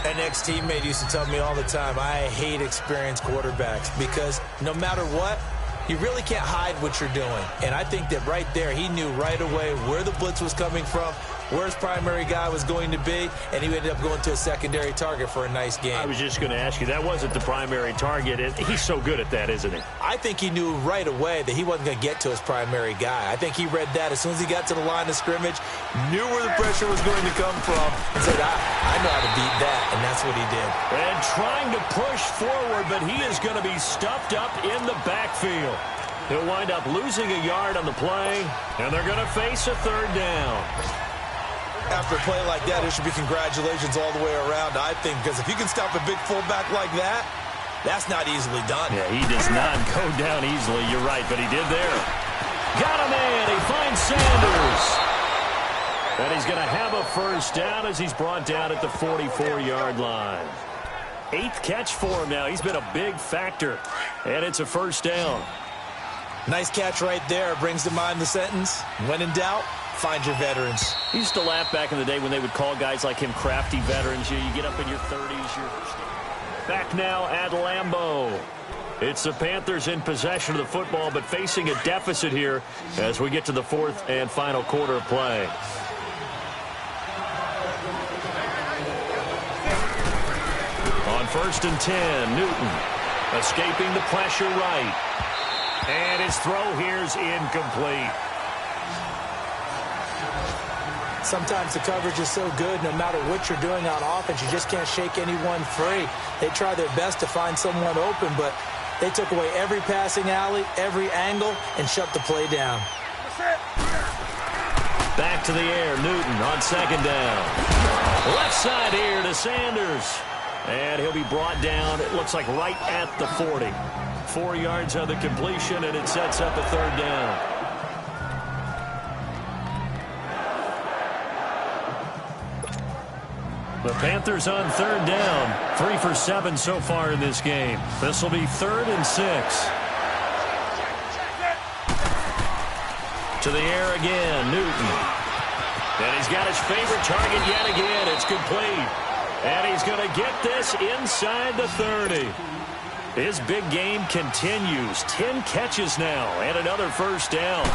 An ex-teammate used to tell me all the time, I hate experienced quarterbacks because no matter what, you really can't hide what you're doing. And I think that right there, he knew right away where the blitz was coming from, where his primary guy was going to be, and he ended up going to a secondary target for a nice game. I was just going to ask you, that wasn't the primary target. He's so good at that, isn't he? I think he knew right away that he wasn't going to get to his primary guy. I think he read that as soon as he got to the line of scrimmage, knew where the pressure was going to come from, and said, I know how to beat that, and that's what he did. And trying to push forward, but he is going to be stuffed up in the backfield. He'll wind up losing a yard on the play, and they're going to face a third down. After a play like that, there should be congratulations all the way around, I think, because if you can stop a big fullback like that, that's not easily done. Yeah, he does not go down easily. You're right, but he did there. Got him in. He finds Sanders. And he's going to have a first down as he's brought down at the 44-yard line. 8th catch for him now. He's been a big factor, and it's a first down. Nice catch right there. Brings to mind the sentence, when in doubt, find your veterans. He used to laugh back in the day when they would call guys like him crafty veterans. You get up in your 30s. You're back now at Lambeau. It's the Panthers in possession of the football, but facing a deficit here as we get to the 4th and final quarter of play. On 1st and 10, Newton escaping the pressure right. And his throw here's incomplete. Sometimes the coverage is so good, no matter what you're doing on offense, you just can't shake anyone free. They try their best to find someone open, but they took away every passing alley, every angle, and shut the play down. Back to the air, Newton on 2nd down. Left side here to Sanders. And he'll be brought down, it looks like right at the 40. 4 yards on the completion, and it sets up a third down. The Panthers on 3rd down. 3 for 7 so far in this game. This will be 3rd and 6. To the air again, Newton. And he's got his favorite target yet again. It's complete. And he's going to get this inside the 30. His big game continues. 10 catches now and another first down.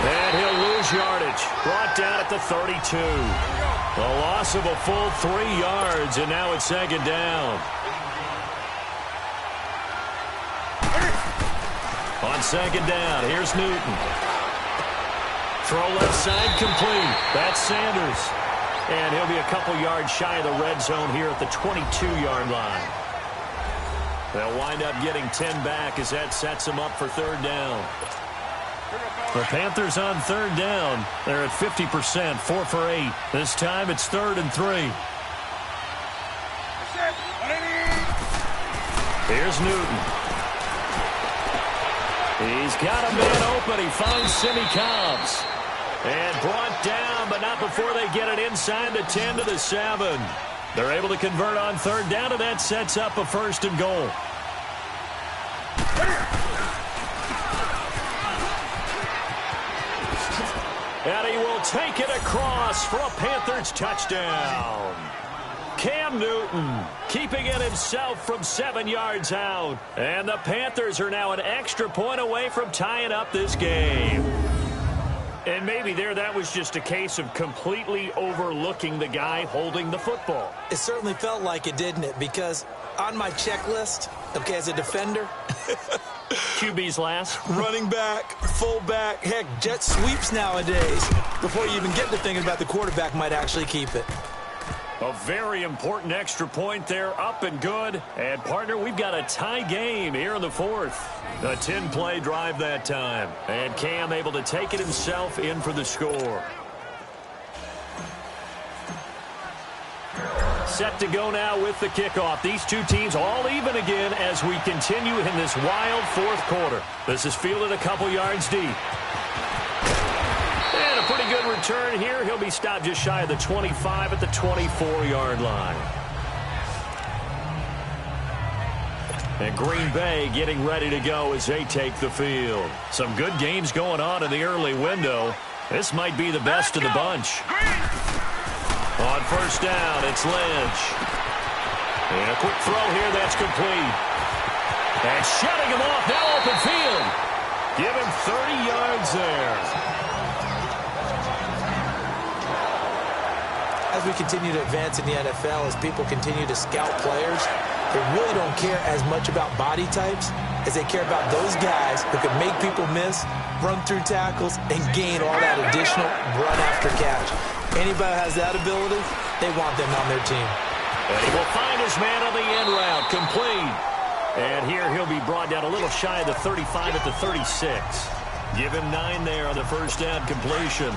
And he'll lose yardage. Brought down at the 32. A loss of a full 3 yards, and now it's 2nd down. On 2nd down, here's Newton. Throw left side complete. That's Sanders. And he'll be a couple yards shy of the red zone here at the 22-yard line. They'll wind up getting 10 back as that sets them up for 3rd down. The Panthers on 3rd down. They're at 50%, 4 for 8. This time it's 3rd and 3. Here's Newton. He's got a man open. He finds Simi Cobbs. And brought down, but not before they get it inside the 10 to the 7. They're able to convert on 3rd down, and that sets up a 1st and goal. And he will take it across for a Panthers touchdown. Cam Newton keeping it himself from 7 yards out. And the Panthers are now an extra point away from tying up this game. And maybe that was just a case of completely overlooking the guy holding the football. It certainly felt like it, didn't it? Because on my checklist, okay, as a defender, QB's last. running back, fullback, heck, jet sweeps nowadays. Before you even get to thinking about the quarterback might actually keep it. A very important extra point there, up and good. And, partner, we've got a tie game here in the fourth. A 10-play drive that time. And Cam able to take it himself in for the score. Set to go now with the kickoff. These two teams all even again as we continue in this wild fourth quarter. This is fielded a couple yards deep. And a pretty good return here. He'll be stopped just shy of the 25 at the 24-yard line. And Green Bay getting ready to go as they take the field. Some good games going on in the early window. This might be the best of the bunch. On first down, it's Lynch. And a quick throw here that's complete. And shutting him off, now open field. Give him 30 yards there. As we continue to advance in the NFL, as people continue to scout players, they really don't care as much about body types as they care about those guys who can make people miss, run through tackles, and gain all that additional run after catch. Anybody who has that ability, they want them on their team. And he will find his man on the end route, complete. And here he'll be brought down a little shy of the 35 at the 36. Give him 9 there on the first down completion.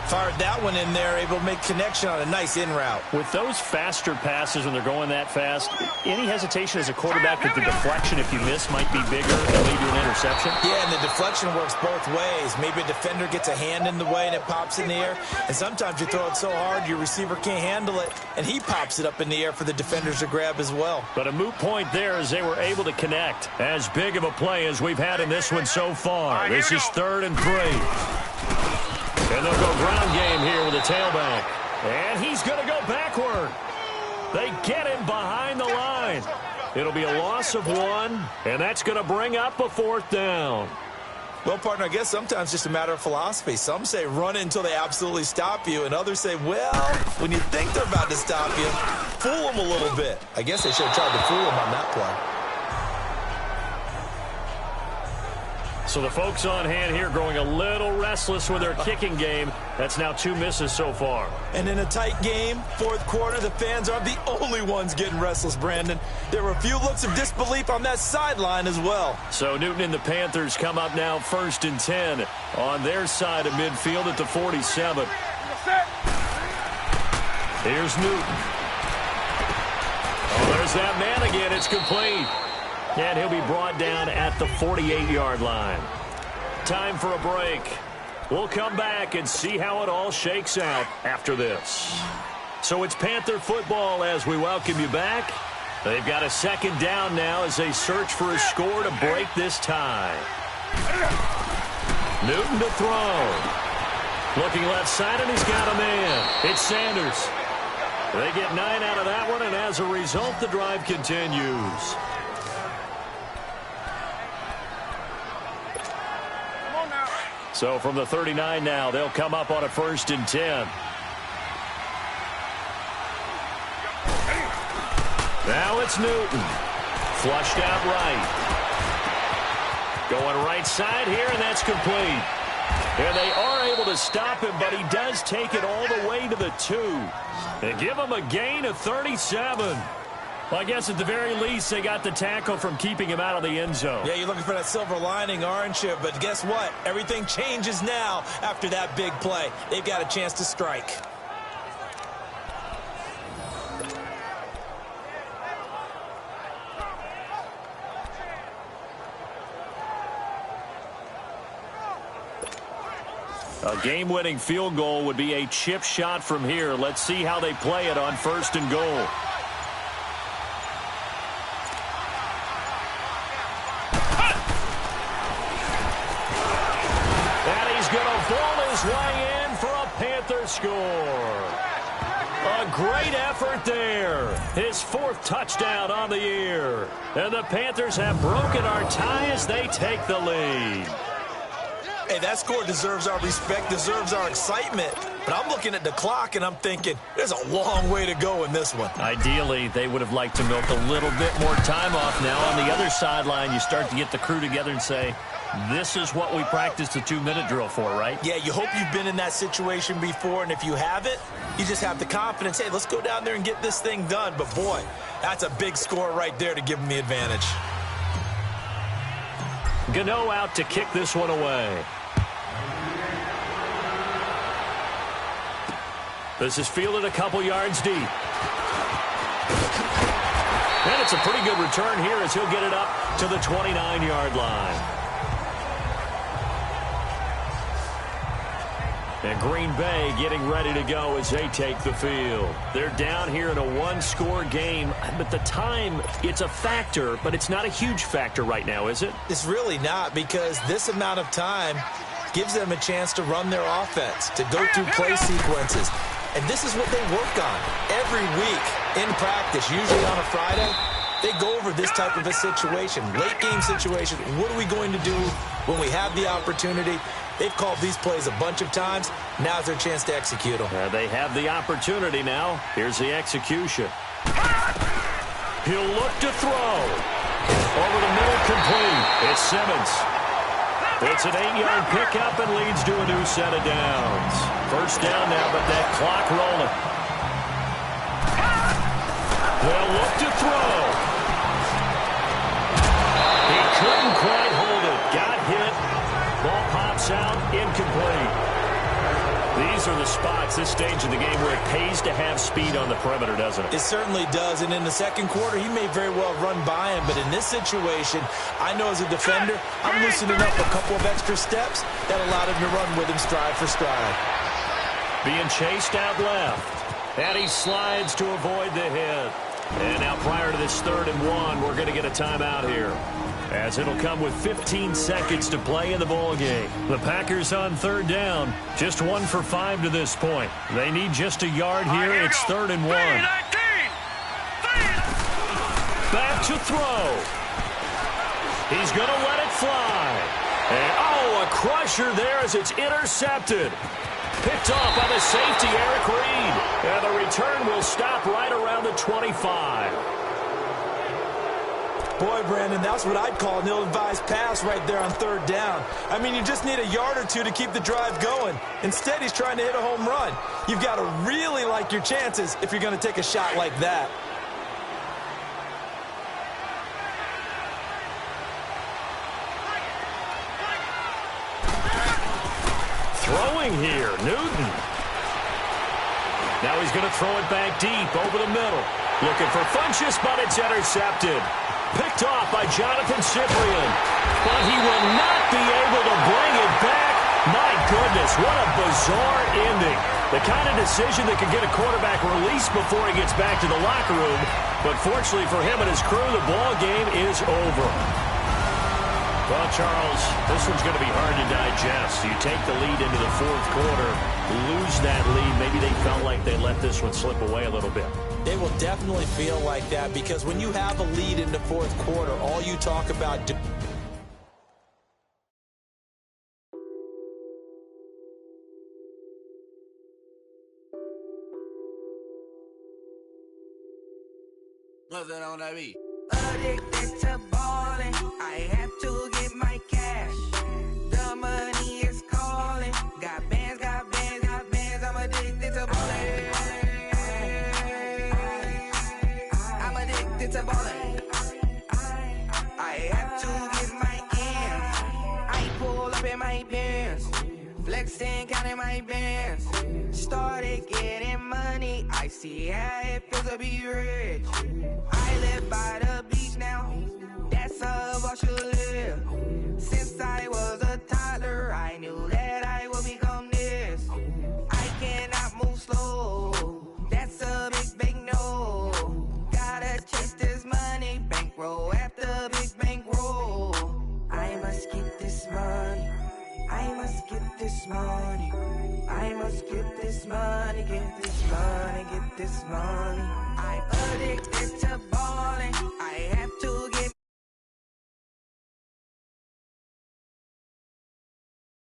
Fired that one in there, able to make connection on a nice in route. With those faster passes when they're going that fast, any hesitation as a quarterback that the deflection, if you miss, might be bigger and lead to an interception? Yeah, and the deflection works both ways. Maybe a defender gets a hand in the way and it pops in the air. And sometimes you throw it so hard your receiver can't handle it, and he pops it up in the air for the defenders to grab as well. But a moot point there as they were able to connect. As big of a play as we've had in this one so far. This is 3rd and 3. And they'll go ground game here with a tailback. And he's going to go backward. They get him behind the line. It'll be a loss of 1, and that's going to bring up a 4th down. Well, partner, I guess sometimes it's just a matter of philosophy. Some say run until they absolutely stop you, and others say, well, when you think they're about to stop you, fool them a little bit. I guess they should have tried to fool them on that play. So the folks on hand here growing a little restless with their kicking game. That's now 2 misses so far. And in a tight game, fourth quarter, the fans aren't the only ones getting restless, Brandon. There were a few looks of disbelief on that sideline as well. So Newton and the Panthers come up now 1st and 10 on their side of midfield at the 47. Here's Newton. Oh, there's that man again. It's complete. And he'll be brought down at the 48-yard line. Time for a break. We'll come back and see how it all shakes out after this. So it's Panther football as we welcome you back. They've got a 2nd down now as they search for a score to break this tie. Newton to throw. Looking left side, and he's got a man. It's Sanders. They get 9 out of that one, and as a result, the drive continues. So from the 39 now, they'll come up on a 1st and 10. Now it's Newton. Flushed out right. Going right side here, and that's complete. And they are able to stop him, but he does take it all the way to the 2. And give him a gain of 37. Well, I guess at the very least, they got the tackle from keeping him out of the end zone. Yeah, you're looking for that silver lining, aren't you? But guess what? Everything changes now after that big play. They've got a chance to strike. A game-winning field goal would be a chip shot from here. Let's see how they play it on 1st and goal. Way in for score. A great effort there. His 4th touchdown on the year. And the Panthers have broken our tie as they take the lead. Hey, that score deserves our respect, deserves our excitement. But I'm looking at the clock, and I'm thinking, there's a long way to go in this one. Ideally, they would have liked to milk a little bit more time off now. On the other sideline, you start to get the crew together and say, this is what we practiced the 2-minute drill for, right? Yeah, you hope you've been in that situation before, and if you haven't, you just have the confidence, hey, let's go down there and get this thing done. But, boy, that's a big score right there to give them the advantage. Gano out to kick this one away. This is fielded a couple yards deep. And it's a pretty good return here as he'll get it up to the 29-yard line. And Green Bay getting ready to go as they take the field. They're down here in a 1-score game, but the time, it's a factor, but it's not a huge factor right now, is it? It's really not, because this amount of time gives them a chance to run their offense, to go through play sequences. And this is what they work on every week in practice, usually on a Friday. They go over this type of a situation, late game situation. What are we going to do when we have the opportunity? They've called these plays a bunch of times. Now's their chance to execute them. They have the opportunity now. Here's the execution. He'll look to throw. Over the middle, complete. It's Simmons. It's an 8-yard pickup and leads to a new set of downs. First down now, but that clock rolling. They'll look to throw. He couldn't quite hold it. Got hit. Ball pops out, incomplete. These are the spots, this stage of the game, where it pays to have speed on the perimeter, doesn't it? It certainly does, and in the second quarter, he may very well run by him, but in this situation, I know as a defender, I'm loosening up a couple of extra steps that allowed him to run with him stride for stride. Being chased out left, and he slides to avoid the hit. And now prior to this 3rd and 1, we're going to get a timeout here, as it'll come with 15 seconds to play in the ball game. The Packers on 3rd down, just 1 for 5 to this point. They need just a yard here. It's 3rd and 1. Back to throw. He's going to let it fly. And, oh, a crusher there as it's intercepted. Picked off by the safety, Eric Reed. And the return will stop right around the 25. Boy, Brandon, that's what I'd call an ill-advised pass right there on 3rd down. I mean, you just need a yard or two to keep the drive going. Instead, he's trying to hit a home run. You've got to really like your chances if you're going to take a shot like that. Throwing here, Newton. Now he's going to throw it back deep over the middle. Looking for Funchess, but it's intercepted. Picked off by Jonathan Cyprien. But he will not be able to bring it back. My goodness, what a bizarre ending. The kind of decision that could get a quarterback released before he gets back to the locker room. But fortunately for him and his crew, the ball game is over. Well, Charles, this one's going to be hard to digest. You take the lead into the 4th quarter, lose that lead. Maybe they felt like they let this one slip away a little bit. They will definitely feel like that, because when you have a lead in the 4th quarter, all you talk about... What's that on that beat? Addicted to ballin', I have to get my cash. The money is calling. Got bands, got bands, got bands. I'm addicted to ballin'. I'm addicted to ballin'. I have to get my ends. I pull up in my bands, flexing, counting my bands. Started getting money. I see how it feels to be rich. I live by the beach now. That's how I should live. Since I was a toddler, I knew that I would become this. I cannot move slow. That's a big, big no. Gotta chase this money, bankroll after big bankroll. I must get this money. I must get this money. I must get this money, get this money, get this money. I earned